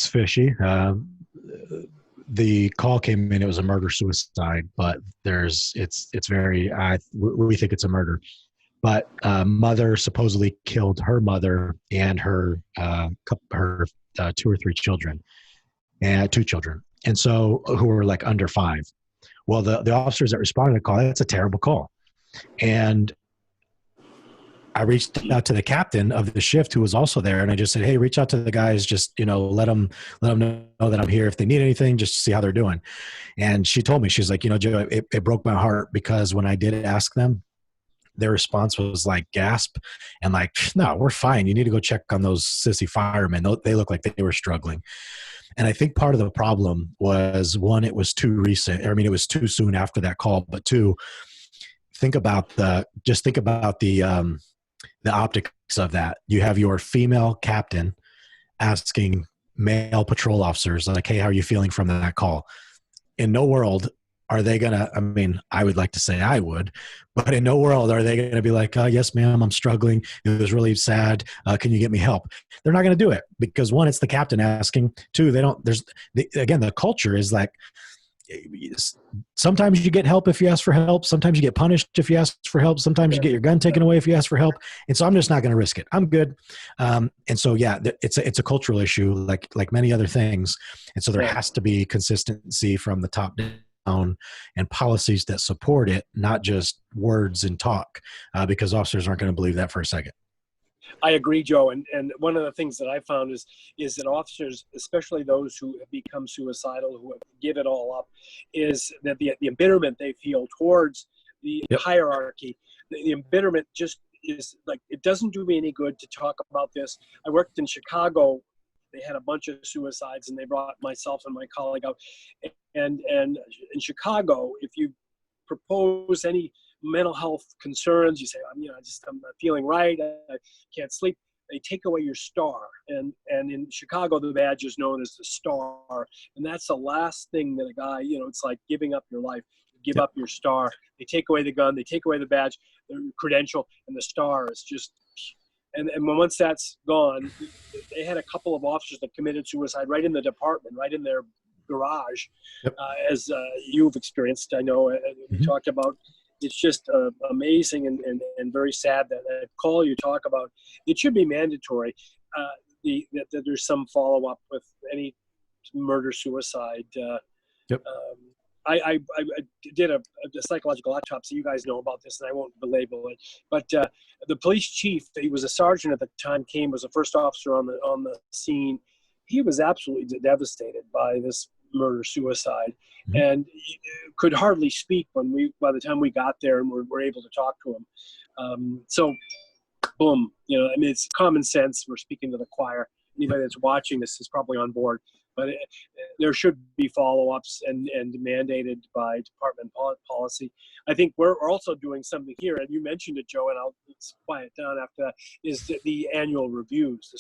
fishy. The call came in; it was a murder-suicide, but it's very. We think it's a murder, but mother supposedly killed her mother and her 2 or 3 children, and 2 children, and so who were like under 5. Well, the officers that responded to the call, that's a terrible call. And I reached out to the captain of the shift who was also there. And I just said, hey, reach out to the guys. Just, let them know that I'm here. If they need anything, just see how they're doing. And she told me, she's like, Joe, it broke my heart because when I did ask them, their response was like gasp and like, no, we're fine. You need to go check on those sissy firemen. They look like they were struggling. And I think part of the problem was, one, it was too recent. It was too soon after that call. But 2, think about the optics of that. You have your female captain asking male patrol officers like, hey, how are you feeling from that call? In no world are they going to, I would like to say I would, but in no world are they going to be like, yes, ma'am, I'm struggling. It was really sad. Can you get me help? They're not going to do it because 1, it's the captain asking. 2, again, the culture is like, sometimes you get help if you ask for help. Sometimes you get punished if you ask for help. Sometimes you get your gun taken away if you ask for help. And so I'm just not going to risk it. I'm good. And so, yeah, it's a cultural issue like many other things. And so there has to be consistency from the top down and policies that support it, not just words and talk, because officers aren't going to believe that for a second. I agree, Joe. And one of the things that I found is that officers, especially those who have become suicidal, who give it all up, is that the embitterment they feel towards the Yep. hierarchy, the embitterment just is like, it doesn't do me any good to talk about this. I worked in Chicago. They had a bunch of suicides, and they brought myself and my colleague out. And in Chicago, if you propose any mental health concerns, you say, I'm not feeling right, I can't sleep. They take away your star, and in Chicago, the badge is known as the star, and that's the last thing that a guy, it's like giving up your life. Give up your star. They take away the gun. They take away the badge, the credential, and the star is just. And once that's gone, they had a couple of officers that committed suicide right in the department, right in their garage, Yep. as you've experienced. I know we talked about. It's just amazing and very sad that call you talk about. It should be mandatory. That there's some follow up with any murder suicide. Yep. I did a psychological autopsy. You guys know about this, and I won't belabor it. But the police chief, he was a sergeant at the time, was the first officer on the scene. He was absolutely devastated by this murder-suicide, and he could hardly speak by the time we got there and were able to talk to him. So, boom, it's common sense. We're speaking to the choir. Anybody that's watching this is probably on board. But there should be follow-ups and mandated by department policy. I think we're also doing something here, and you mentioned it, Joe, and I'll quiet down after that, is the annual reviews, the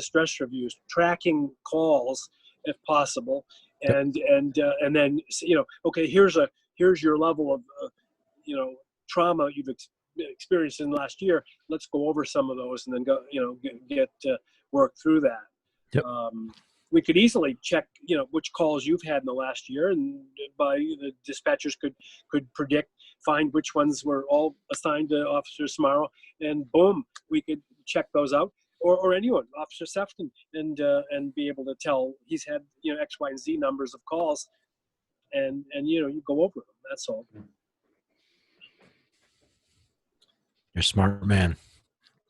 stress reviews, tracking calls if possible, and then okay, here's your level of trauma you've experienced in the last year. Let's go over some of those and then go get work through that. Yep. We could easily check, which calls you've had in the last year, and by the dispatchers could predict, find which ones were all assigned to Officer Smarro, and boom, we could check those out, or anyone, Officer Sefton, and be able to tell he's had X, Y, and Z numbers of calls, and you go over them. That's all. You're a smart man,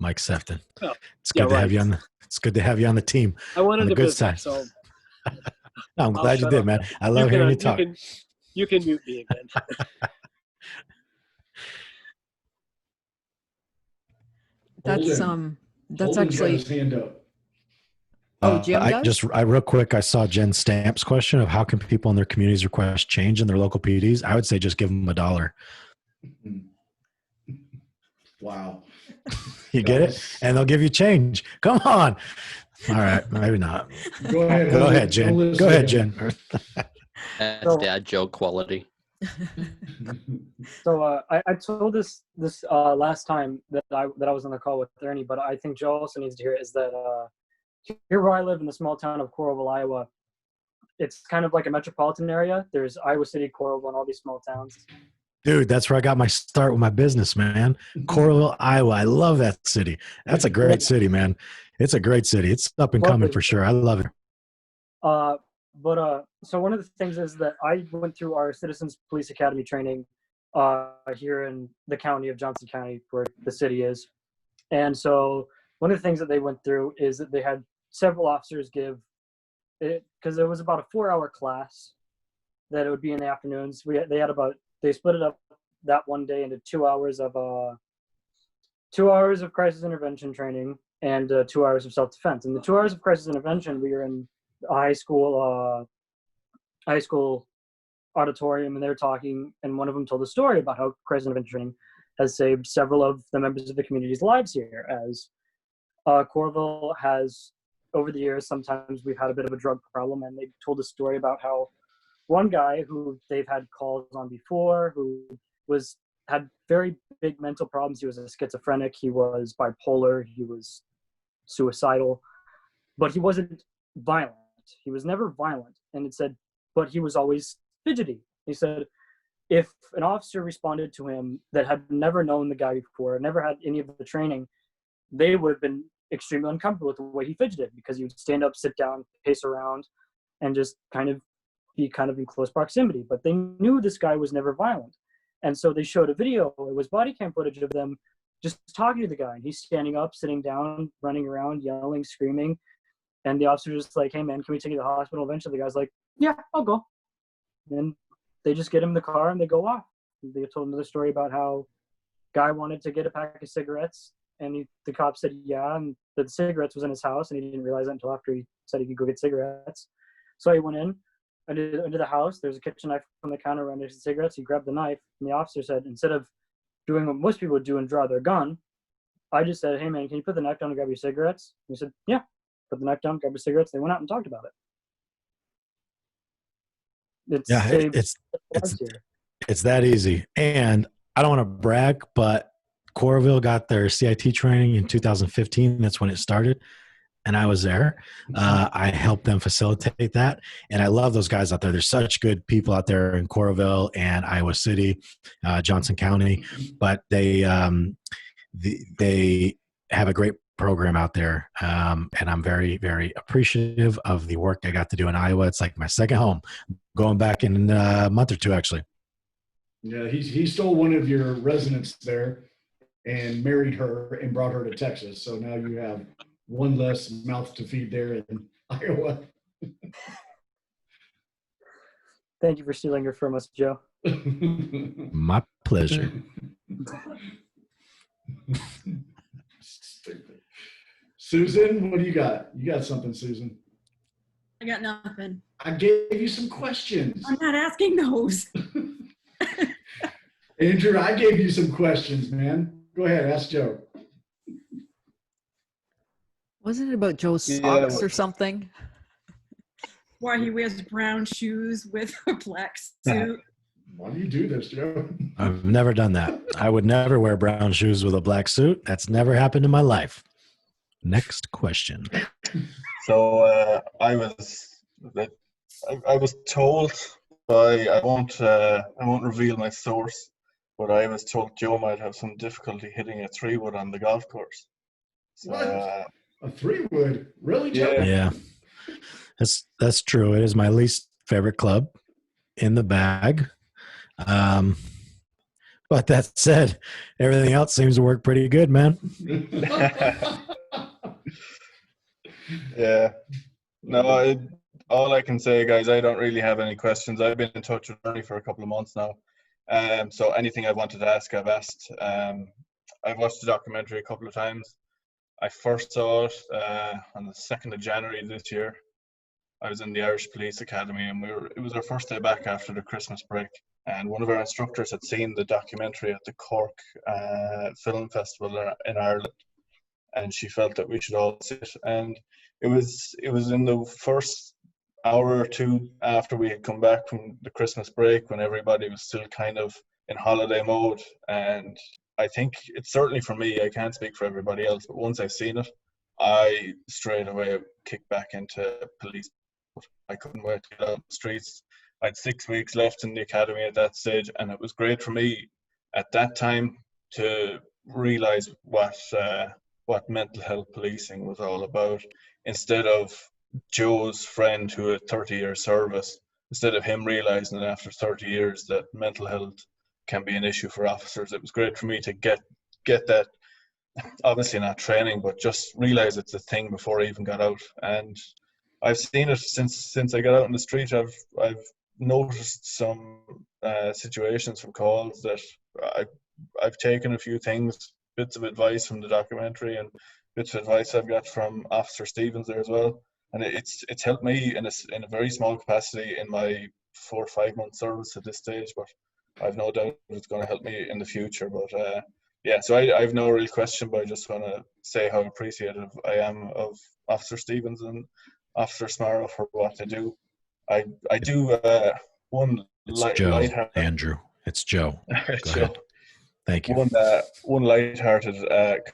Mike Sefton. Oh, It's good to have you on the. It's good to have you on the team. I wanted on the to good visit, side. so No, I'm glad you did, up. man. I love hearing you talk. You can mute me again. That's Holden's got actually. his hand up. Oh, Jim does? I real quick, I saw Jen Stamp's question of how can people in their communities request change in their local PDs. I would say just give them $1. Wow. You get it? And they'll give you change. Come on. All right. Maybe not. Go ahead. Go ahead, Jen. Go ahead, Jen. That's dad joke quality. So I told this last time that I was on the call with Ernie, but I think Joe also needs to hear it, is that here where I live in the small town of Coralville, Iowa, it's kind of like a metropolitan area. There's Iowa City, Coralville, and all these small towns. Dude, that's where I got my start with my business, man. Coralville, Iowa. I love that city. That's a great city, man. It's a great city. It's up and coming for sure. I love it. So one of the things is that I went through our Citizens Police Academy training here in the county of Johnson County, where the city is. And so one of the things that they went through is that they had several officers give it, because it was about a 4-hour class that it would be in the afternoons. They split it up that one day into 2 hours of 2 hours of crisis intervention training and 2 hours of self-defense. In the 2 hours of crisis intervention, we were in a high school auditorium, and they were talking, and one of them told a story about how crisis intervention training has saved several of the members of the community's lives here, as Coralville has, over the years, sometimes we've had a bit of a drug problem, and they told a story about how one guy who they've had calls on before, who had very big mental problems. He was a schizophrenic, he was bipolar, he was suicidal, but he wasn't violent. He was never violent. And it said, but he was always fidgety. He said, if an officer responded to him that had never known the guy before, never had any of the training, they would have been extremely uncomfortable with the way he fidgeted, because he would stand up, sit down, pace around, and just be kind of in close proximity. But they knew this guy was never violent. And so they showed a video. It was body cam footage of them just talking to the guy. And he's standing up, sitting down, running around, yelling, screaming. And the officer's just like, hey, man, can we take you to the hospital? Eventually, the guy's like, yeah, I'll go. And they just get him in the car and they go off. They told another story about how guy wanted to get a pack of cigarettes, and the cop said yeah, and the cigarettes was in his house, and he didn't realize that until after he said he could go get cigarettes. So he went into the house. There's a kitchen knife on the counter around the cigarettes. He grabbed the knife, and the officer said, instead of doing what most people would do and draw their gun, I just said, hey man, can you put the knife down and grab your cigarettes? And he said, yeah. Put the knife down, grab your cigarettes. They went out and talked about it. It's that easy. And I don't want to brag, but Coralville got their CIT training in 2015. That's when it started. And I was there. I helped them facilitate that. And I love those guys out there. There's such good people out there in Coralville and Iowa City, Johnson County, but they have a great program out there. And I'm very, very appreciative of the work I got to do in Iowa. It's like my second home, going back in a month or two, actually. Yeah, he stole one of your residents there and married her and brought her to Texas. So now you have one less mouth to feed there in Iowa. Thank you for stealing her from us, Joe. My pleasure. Stupid. Susan, what do you got? You got something, Susan? I got nothing. I gave you some questions. I'm not asking those. Andrew, I gave you some questions, man. Go ahead, ask Joe. Wasn't it about Joe's socks or something? Why he wears brown shoes with a black suit. Why do you do this, Joe? I've never done that. I would never wear brown shoes with a black suit. That's never happened in my life. Next question. So I was told by I won't reveal my source, but I was told Joe might have some difficulty hitting a 3-wood on the golf course. So, what? A 3-wood? Really, Joe? Yeah. That's true. It is my least favorite club in the bag. But that said, everything else seems to work pretty good, man. Yeah. No, all I can say, guys, I don't really have any questions. I've been in touch with Ernie for a couple of months now. So anything I wanted to ask, I've asked. I've watched the documentary a couple of times. I first saw it on the 2nd of January this year. I was in the Irish Police Academy, and it was our first day back after the Christmas break. And one of our instructors had seen the documentary at the Cork Film Festival in Ireland, and she felt that we should all see it. And it was in the first hour or two after we had come back from the Christmas break, when everybody was still kind of in holiday mode. And I think it's certainly for me, I can't speak for everybody else, but once I've seen it, I straight away kicked back into police. I couldn't wait to get out on the streets. I had 6 weeks left in the academy at that stage, and it was great for me at that time to realize what mental health policing was all about. Instead of Joe's friend who had 30 years service, instead of him realizing after 30 years that mental health can be an issue for officers, it was great for me to get that, obviously not training, but just realize it's a thing before I even got out. And I've seen it since I got out in the street. I've noticed some situations from calls that I've taken a few things, bits of advice from the documentary and bits of advice I've got from Officer Stevens there as well. And it's helped me in a very small capacity in my 4 or 5 month service at this stage, but I've no doubt it's going to help me in the future. But yeah, so I have no real question, but I just want to say how appreciative I am of Officer Stevens and Officer Smarro for what they do. I do one lighthearted. Andrew. It's Joe. Go ahead. Thank you. One lighthearted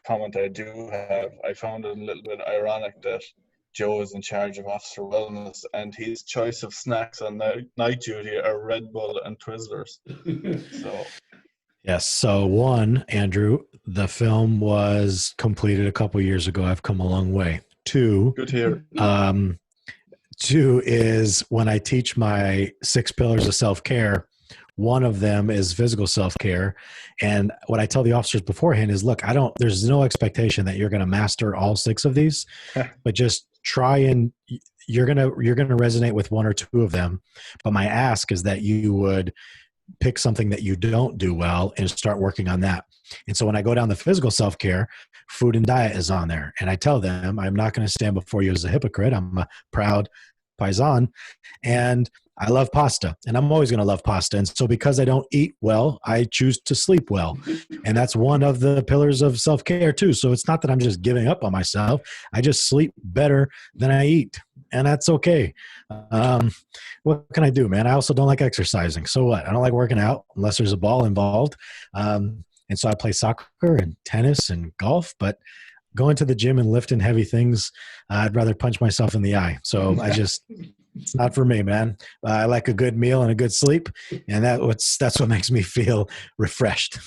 comment I do have. I found it a little bit ironic that Joe is in charge of officer wellness, and his choice of snacks on night duty are Red Bull and Twizzlers. So. Yes. So one, Andrew, the film was completed a couple years ago. I've come a long way. Two. Good to hear. Two is when I teach my 6 pillars of self-care, one of them is physical self-care. And what I tell the officers beforehand is, look, there's no expectation that you're going to master all 6 of these, but just try and you're going to resonate with 1 or 2 of them. But my ask is that you would pick something that you don't do well and start working on that. And so when I go down the physical self-care, food and diet is on there. And I tell them, I'm not going to stand before you as a hypocrite. I'm a proud paisan, and I love pasta, and I'm always going to love pasta. And so because I don't eat well, I choose to sleep well. And that's one of the pillars of self-care too. So it's not that I'm just giving up on myself. I just sleep better than I eat, and that's okay. What can I do, man? I also don't like exercising. So what? I don't like working out unless there's a ball involved. And so I play soccer and tennis and golf, but going to the gym and lifting heavy things, I'd rather punch myself in the eye. So it's not for me, man. I like a good meal and a good sleep, and that's what makes me feel refreshed.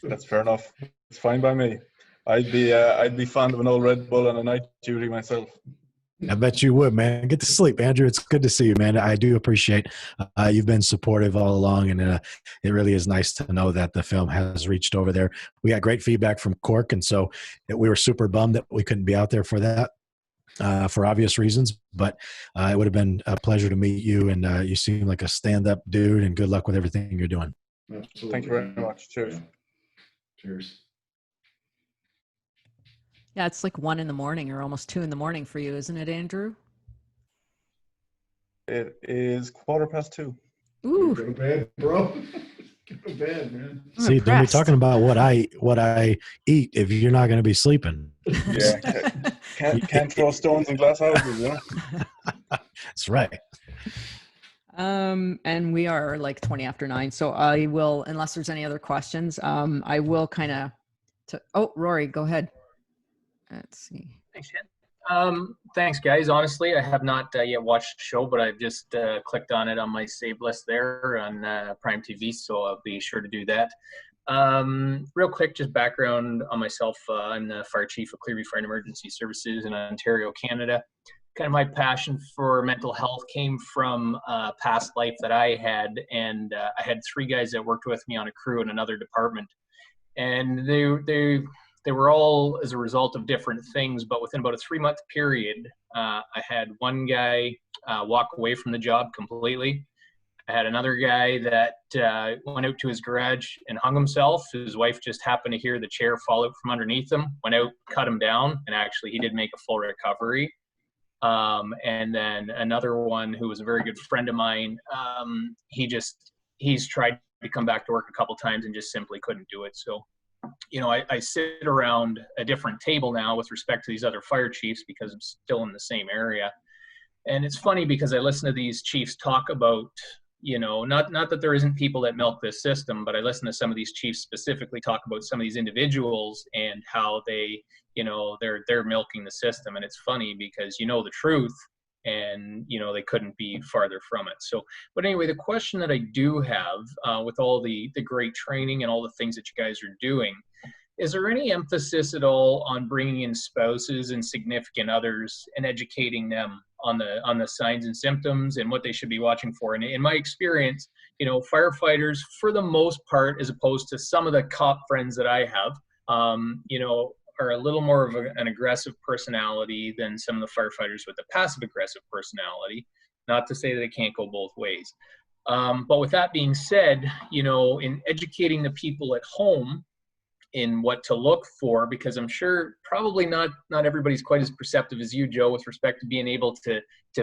That's fair enough. It's fine by me. I'd be fond of an old Red Bull on a night duty myself. I bet you would, man. Get to sleep, Andrew. It's good to see you, man. I do appreciate you've been supportive all along, and it really is nice to know that the film has reached over there. We got great feedback from Cork, and so we were super bummed that we couldn't be out there for that for obvious reasons, but it would have been a pleasure to meet you, and you seem like a stand-up dude, and good luck with everything you're doing. Absolutely. Thank you very much. Cheers. Yeah. Cheers. Yeah, it's like 1 a.m. or almost 2 a.m. for you, isn't it, Andrew? It is 2:15. Ooh. Go to bed, bro. Go to bed, man. See, don't be talking about what I eat if you're not going to be sleeping. Yeah, can't throw stones in glass houses, you know? That's right. And we are like 20 after 9. So I will, unless there's any other questions, I will kind of, Rory, go ahead. Let's see. Thanks, Jen. Thanks, guys. Honestly, I have not yet watched the show, but I've just clicked on it on my save list there on Prime TV, so I'll be sure to do that. Real quick, just background on myself. I'm the fire chief of Clearview Fire and Emergency Services in Ontario, Canada. Kind of my passion for mental health came from a past life that I had, and I had 3 guys that worked with me on a crew in another department, and they were all as a result of different things, but within about a 3-month period, I had one guy walk away from the job completely. I had another guy that went out to his garage and hung himself. His wife just happened to hear the chair fall out from underneath him, went out, cut him down, and actually he did make a full recovery. And then another one who was a very good friend of mine, he's tried to come back to work a couple times and just simply couldn't do it. So, you know, I sit around a different table now with respect to these other fire chiefs because I'm still in the same area. And it's funny because I listen to these chiefs talk about, you know, not that there isn't people that milk this system, but I listen to some of these chiefs specifically talk about some of these individuals and how they, you know, they're milking the system. And it's funny because you know the truth, and you know they couldn't be farther from it. So, but anyway, the question that I do have with all the great training and all the things that you guys are doing, is there any emphasis at all on bringing in spouses and significant others and educating them on the signs and symptoms and what they should be watching for? And in my experience, you know, firefighters, for the most part, as opposed to some of the cop friends that I have, you know, are a little more of an aggressive personality than some of the firefighters with the passive aggressive personality. Not to say that it can't go both ways. But with that being said, you know, in educating the people at home in what to look for, because I'm sure probably not everybody's quite as perceptive as you, Joe, with respect to being able to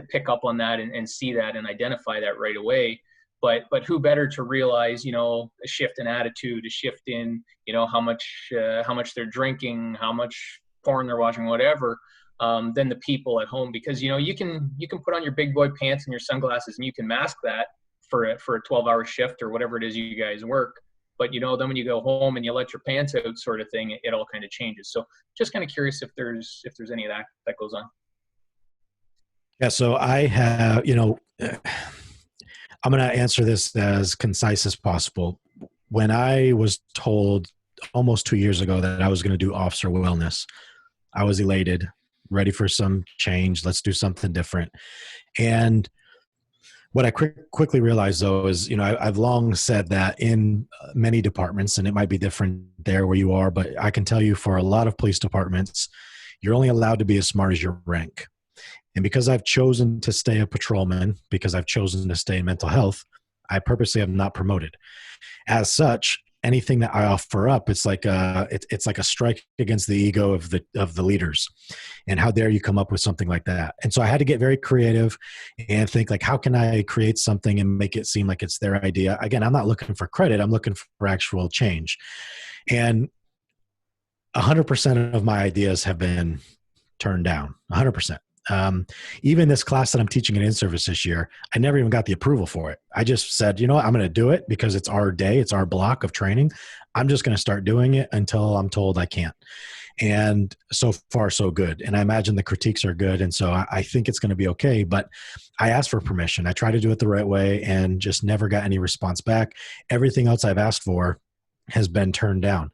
pick up on that and see that and identify that right away. But who better to realize, you know, a shift in attitude, a shift in, you know, how much they're drinking, how much porn they're watching, whatever, than the people at home. Because, you know, you can put on your big boy pants and your sunglasses and you can mask that for a 12-hour shift or whatever it is you guys work. But, you know, then when you go home and you let your pants out sort of thing, it all kind of changes. So just kind of curious if there's any of that goes on. Yeah. So I have, you know, I'm going to answer this as concise as possible. When I was told almost 2 years ago that I was going to do officer wellness, I was elated, ready for some change. Let's do something different. And what I quickly realized, though, is, you know, I've long said that in many departments, and it might be different there where you are, but I can tell you for a lot of police departments, you're only allowed to be as smart as your rank. And because I've chosen to stay a patrolman, because I've chosen to stay in mental health, I purposely have not promoted. As such, anything that I offer up, it's like it's like a strike against the ego of the leaders. And how dare you come up with something like that? And so I had to get very creative and think like, how can I create something and make it seem like it's their idea? Again, I'm not looking for credit. I'm looking for actual change. And 100% of my ideas have been turned down. 100%. Even this class that I'm teaching in in-service this year, I never even got the approval for it. I just said, you know what, I'm going to do it because it's our day. It's our block of training. I'm just going to start doing it until I'm told I can't. And so far, so good. And I imagine the critiques are good. And so I think it's going to be okay. But I asked for permission. I tried to do it the right way and just never got any response back. Everything else I've asked for has been turned down.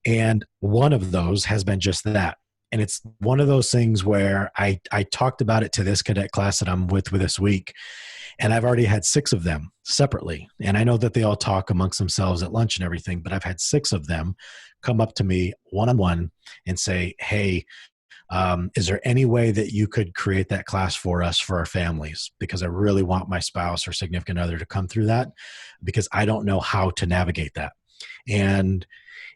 And one of those has been just that. And it's one of those things where I talked about it to this cadet class that I'm with this week. And I've already had 6 of them separately. And I know that they all talk amongst themselves at lunch and everything, but I've had 6 of them come up to me one-on-one and say, hey, is there any way that you could create that class for us, for our families? Because I really want my spouse or significant other to come through that because I don't know how to navigate that. And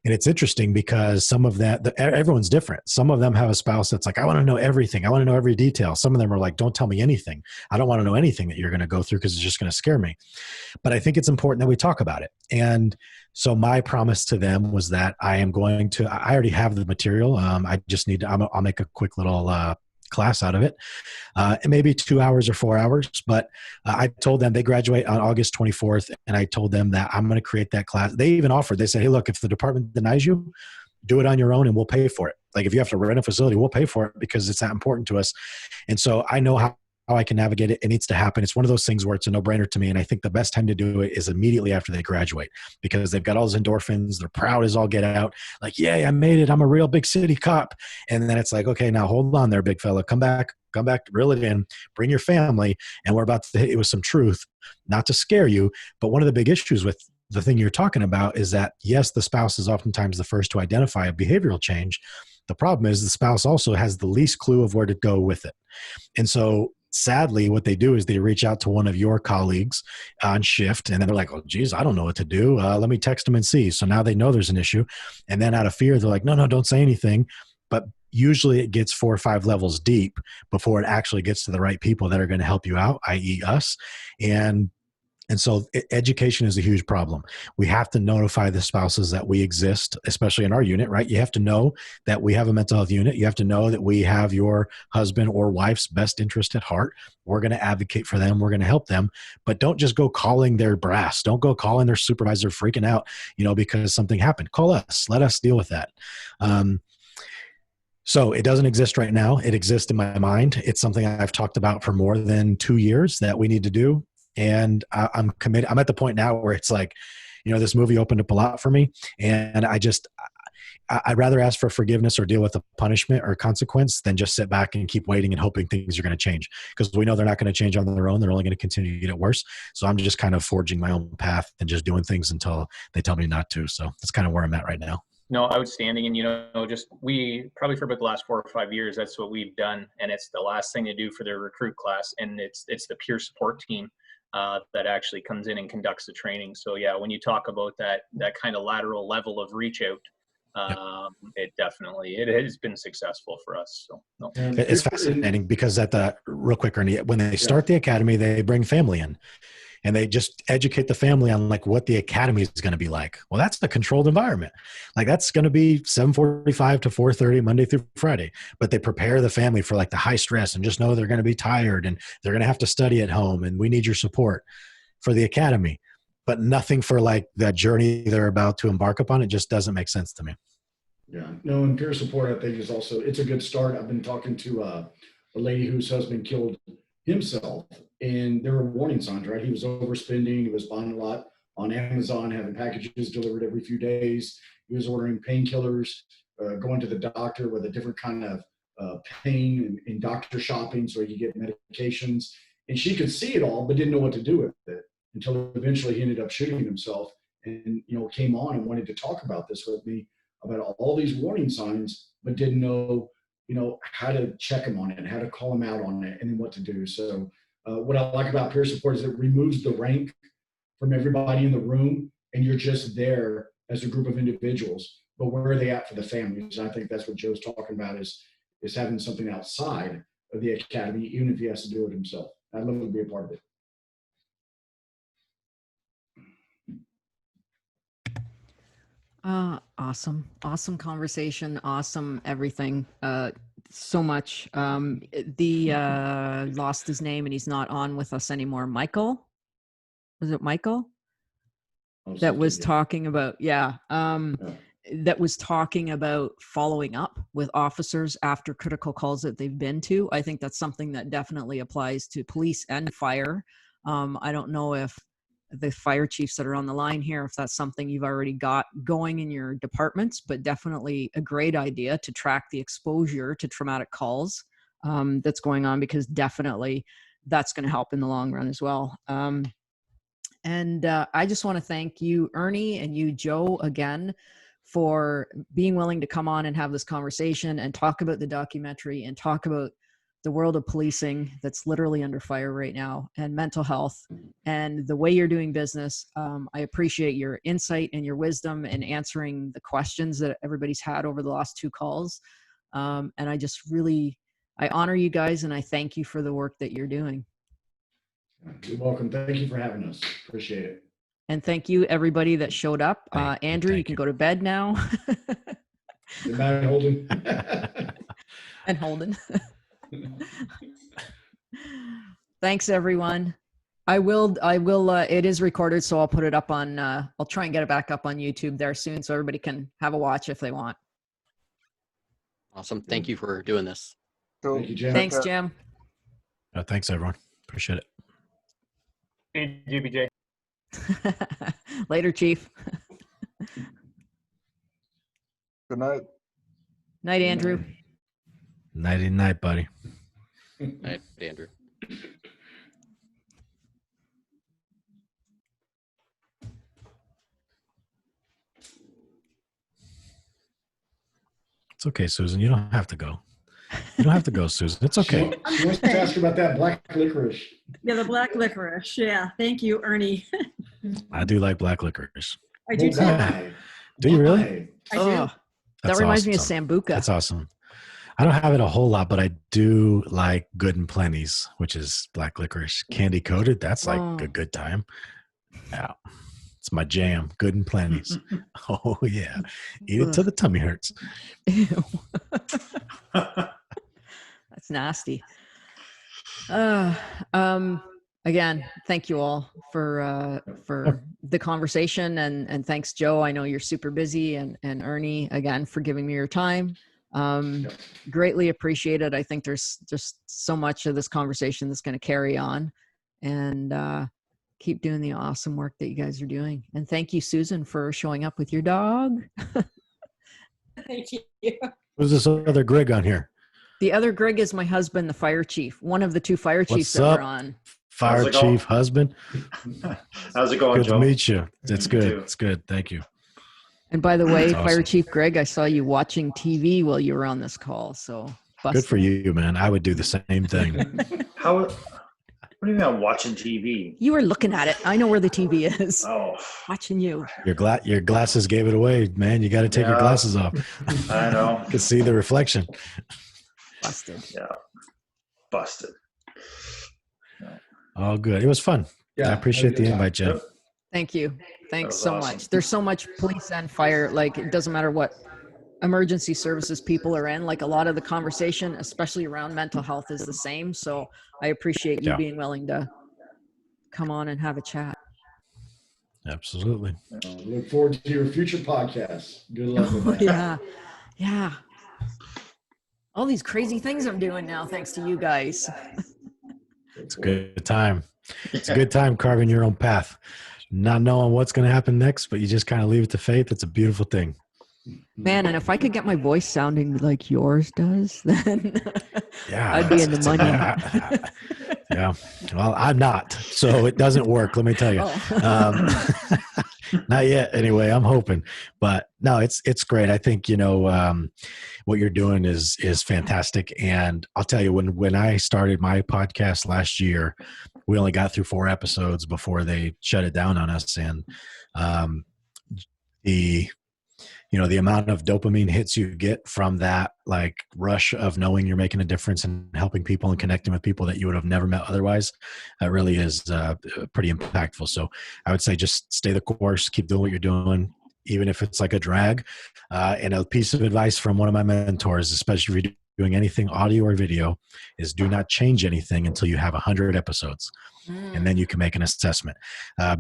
it's interesting because some of that, everyone's different. Some of them have a spouse that's like, I want to know everything. I want to know every detail. Some of them are like, don't tell me anything. I don't want to know anything that you're going to go through because it's just going to scare me. But I think it's important that we talk about it. And so my promise to them was that I already have the material. I just need to, I'll make a quick little class out of it. And maybe 2 hours or 4 hours. But I told them they graduate on August 24th. And I told them that I'm going to create that class. They even offered, they said, hey, look, if the department denies you, do it on your own and we'll pay for it. Like if you have to rent a facility, we'll pay for it because it's that important to us. And so I know how I can navigate it. It needs to happen. It's one of those things where it's a no-brainer to me. And I think the best time to do it is immediately after they graduate because they've got all those endorphins. They're proud as all get out. Like, yay, I made it. I'm a real big city cop. And then it's like, okay, now hold on there, big fella. Come back, reel it in, bring your family. And we're about to hit you with some truth, not to scare you. But one of the big issues with the thing you're talking about is that, yes, the spouse is oftentimes the first to identify a behavioral change. The problem is the spouse also has the least clue of where to go with it. And so sadly, what they do is they reach out to one of your colleagues on shift, and then they're like, oh, geez, I don't know what to do. Let me text them and see. So now they know there's an issue. And then out of fear, they're like, no, don't say anything. But usually it gets 4 or 5 levels deep before it actually gets to the right people that are going to help you out, i.e. us. And so education is a huge problem. We have to notify the spouses that we exist, especially in our unit, right? You have to know that we have a mental health unit. You have to know that we have your husband or wife's best interest at heart. We're going to advocate for them. We're going to help them. But don't just go calling their brass. Don't go calling their supervisor freaking out, because something happened. Call us. Let us deal with that. So it doesn't exist right now. It exists in my mind. It's something I've talked about for more than 2 years that we need to do. And I'm committed. I'm at the point now where it's like, this movie opened up a lot for me. And I'd rather ask for forgiveness or deal with a punishment or consequence than just sit back and keep waiting and hoping things are going to change. Because we know they're not going to change on their own. They're only going to continue to get it worse. So I'm just kind of forging my own path and just doing things until they tell me not to. So that's kind of where I'm at right now. No, outstanding. And, we probably for about the last 4 or 5 years, that's what we've done. And it's the last thing to do for their recruit class. And it's the peer support team that actually comes in and conducts the training. So yeah, when you talk about that kind of lateral level of reach out, it has been successful for us. So no. It's fascinating because real quick, Ernie, when they start the academy, they bring family in. And they just educate the family on like what the academy is going to be like. Well, that's the controlled environment. Like that's going to be 7:45 to 4:30 Monday through Friday. But they prepare the family for like the high stress and just know they're going to be tired and they're going to have to study at home and we need your support for the academy. But nothing for like that journey they're about to embark upon. It just doesn't make sense to me. Yeah, no, and peer support I think is also, it's a good start. I've been talking to a lady whose husband killed himself, and there were warning signs, right? He was overspending, he was buying a lot on Amazon, having packages delivered every few days. He was ordering painkillers, going to the doctor with a different kind of pain and doctor shopping so he could get medications. And she could see it all, but didn't know what to do with it until eventually he ended up shooting himself and, came on and wanted to talk about this with me about all these warning signs, but didn't know, how to check him on it, how to call him out on it, and then what to do. So what I like about peer support is it removes the rank from everybody in the room, and you're just there as a group of individuals. But where are they at for the families? And I think that's what Joe's talking about is having something outside of the academy, even if he has to do it himself. I'd love to be a part of it. Awesome conversation. Awesome everything. So much. Lost his name and he's not on with us anymore. Michael? Was it Michael? That was talking about, that was talking about following up with officers after critical calls that they've been to. I think that's something that definitely applies to police and fire. I don't know if the fire chiefs that are on the line here, if that's something you've already got going in your departments, but definitely a great idea to track the exposure to traumatic calls that's going on, because definitely that's going to help in the long run as well. And I just want to thank you, Ernie, and you, Joe, again, for being willing to come on and have this conversation and talk about the documentary and talk about the world of policing that's literally under fire right now, and mental health and the way you're doing business. I appreciate your insight and your wisdom in answering the questions that everybody's had over the last 2 calls. And I honor you guys, and I thank you for the work that you're doing. You're welcome. Thank you for having us. Appreciate it. And thank you, everybody that showed up. Andrew, you can go to bed now. Good night, Holden. And Holden. Thanks, everyone. I will, it is recorded, so I'll put it up on, I'll try and get it back up on YouTube there soon so everybody can have a watch if they want. Awesome. Thank you for doing this. Thank you, Jim. Thanks, Jim. Thanks, everyone. Appreciate it. Hey, GBJ. Later, Chief. Good night. Night, Andrew. Nighty night, buddy. Night, Andrew. It's okay, Susan. You don't have to go. You don't have to go, Susan. It's okay. She wants to ask about that black licorice. Yeah, the black licorice. Yeah, thank you, Ernie. I do like black licorice. I do too. Why? Do you really? Why? I do. That That's reminds me of awesome. Sambuca. That's awesome. I don't have it a whole lot, but I do like Good and Plenty's, which is black licorice, candy coated. That's like a good time. Yeah, it's my jam. Good and Plenty's. Oh yeah, eat it till the tummy hurts. Ew. That's nasty. Again, thank you all for the conversation, and thanks, Joe. I know you're super busy, and Ernie, again, for giving me your time. Greatly appreciated. I think there's just so much of this conversation that's going to carry on, and keep doing the awesome work that you guys are doing. And thank you, Susan, for showing up with your dog. Thank you. Who's this other Greg on here? The other Greg is my husband, the fire chief, one of the 2 fire chiefs What's up? that were on. Fire chief, husband. How's it going, Good Joe? to meet you. It's good. too. It's good. Thank you. And by the way, That's Fire awesome. Chief Greg, I saw you watching TV while you were on this call. So Good for you, man. I would do the same thing. How? What do you mean I'm watching TV? You were looking at it. I know where the TV is. Oh, Watching you. Your glasses gave it away, man. You got to take your Yeah. glasses off. I know. You can see the reflection. Busted. Yeah, busted. Oh, good. It was fun. Yeah, I appreciate the invite, Jim. Yep. Thank you. Thanks was so awesome. much. There's so much police and fire. Like, it doesn't matter what emergency services people are in. Like, a lot of the conversation, especially around mental health, is the same. So I appreciate you Yeah. being willing to come on and have a chat. Absolutely. Look forward to your future podcasts. Good luck with that. Yeah. Yeah. All these crazy things I'm doing now, thanks to you guys. It's a good time. It's a good time carving your own path. Not knowing what's going to happen next, but you just kind of leave it to fate. It's a beautiful thing. Man, and if I could get my voice sounding like yours does, then Yeah. I'd be in the money. Yeah. Well, I'm not. So it doesn't work. Let me tell you. Oh. Not yet. Anyway, I'm hoping, but no, it's great. I think, what you're doing is fantastic. And I'll tell you, when I started my podcast last year, we only got through 4 episodes before they shut it down on us. And the the amount of dopamine hits you get from that like rush of knowing you're making a difference and helping people and connecting with people that you would have never met otherwise, that really is pretty impactful. So I would say just stay the course, keep doing what you're doing, even if it's like a drag. And a piece of advice from one of my mentors, especially if you're doing anything audio or video, is do not change anything until you have 100 episodes. And then you can make an assessment,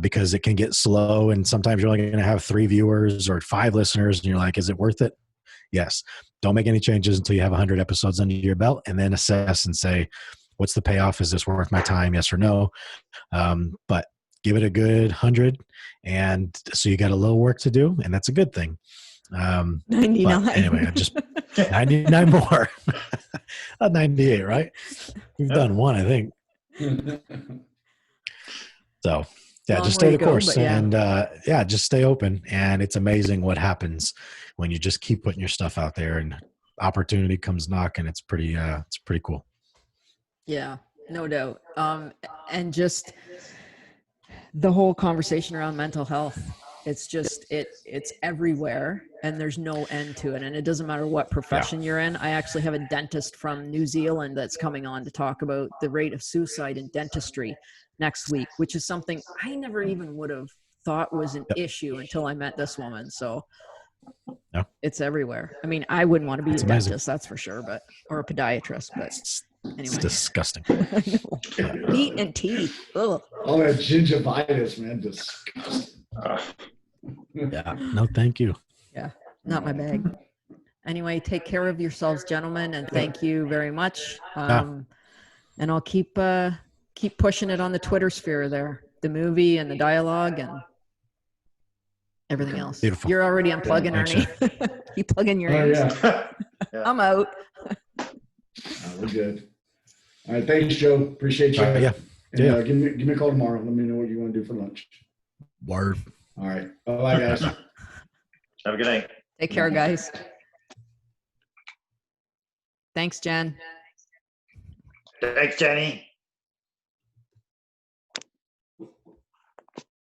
because it can get slow. And sometimes you're only going to have 3 viewers or 5 listeners. And you're like, is it worth it? Yes. Don't make any changes until you have 100 episodes under your belt, and then assess and say, what's the payoff? Is this worth my time? Yes or no? But give it a good 100. And so you got a little work to do, and that's a good thing. 99. But anyway, I just 99 more. 98, right? We've done one, I think. So yeah, just stay the course, and just stay open. And it's amazing what happens when you just keep putting your stuff out there and opportunity comes knocking. It's pretty cool. Yeah, no doubt. And just the whole conversation around mental health, it's just, it's everywhere, and there's no end to it. And it doesn't matter what profession you're in. I actually have a dentist from New Zealand that's coming on to talk about the rate of suicide in dentistry next week, which is something I never even would have thought was an issue until I met this woman. So it's everywhere. I mean, I wouldn't want to be a dentist, that's for sure, or a podiatrist, but anyway. It's disgusting. Meat and teeth. Ugh. All that gingivitis, man, disgusting. Yeah, no, thank you. Yeah, not my bag. Anyway, take care of yourselves, gentlemen, and thank you very much. And I'll keep pushing it on the Twitter sphere there, the movie and the dialogue and everything else. Beautiful. You're already unplugging, Ernie. You plug in your ears. Yeah. I'm out. We're good. All right, thanks, Joe. Appreciate you. Yeah. And, give me a call tomorrow. Let me know what you want to do for lunch. Word. All right. Bye, guys. Have a good night. Take care, guys. Thanks, Jen. Thanks, Jenny.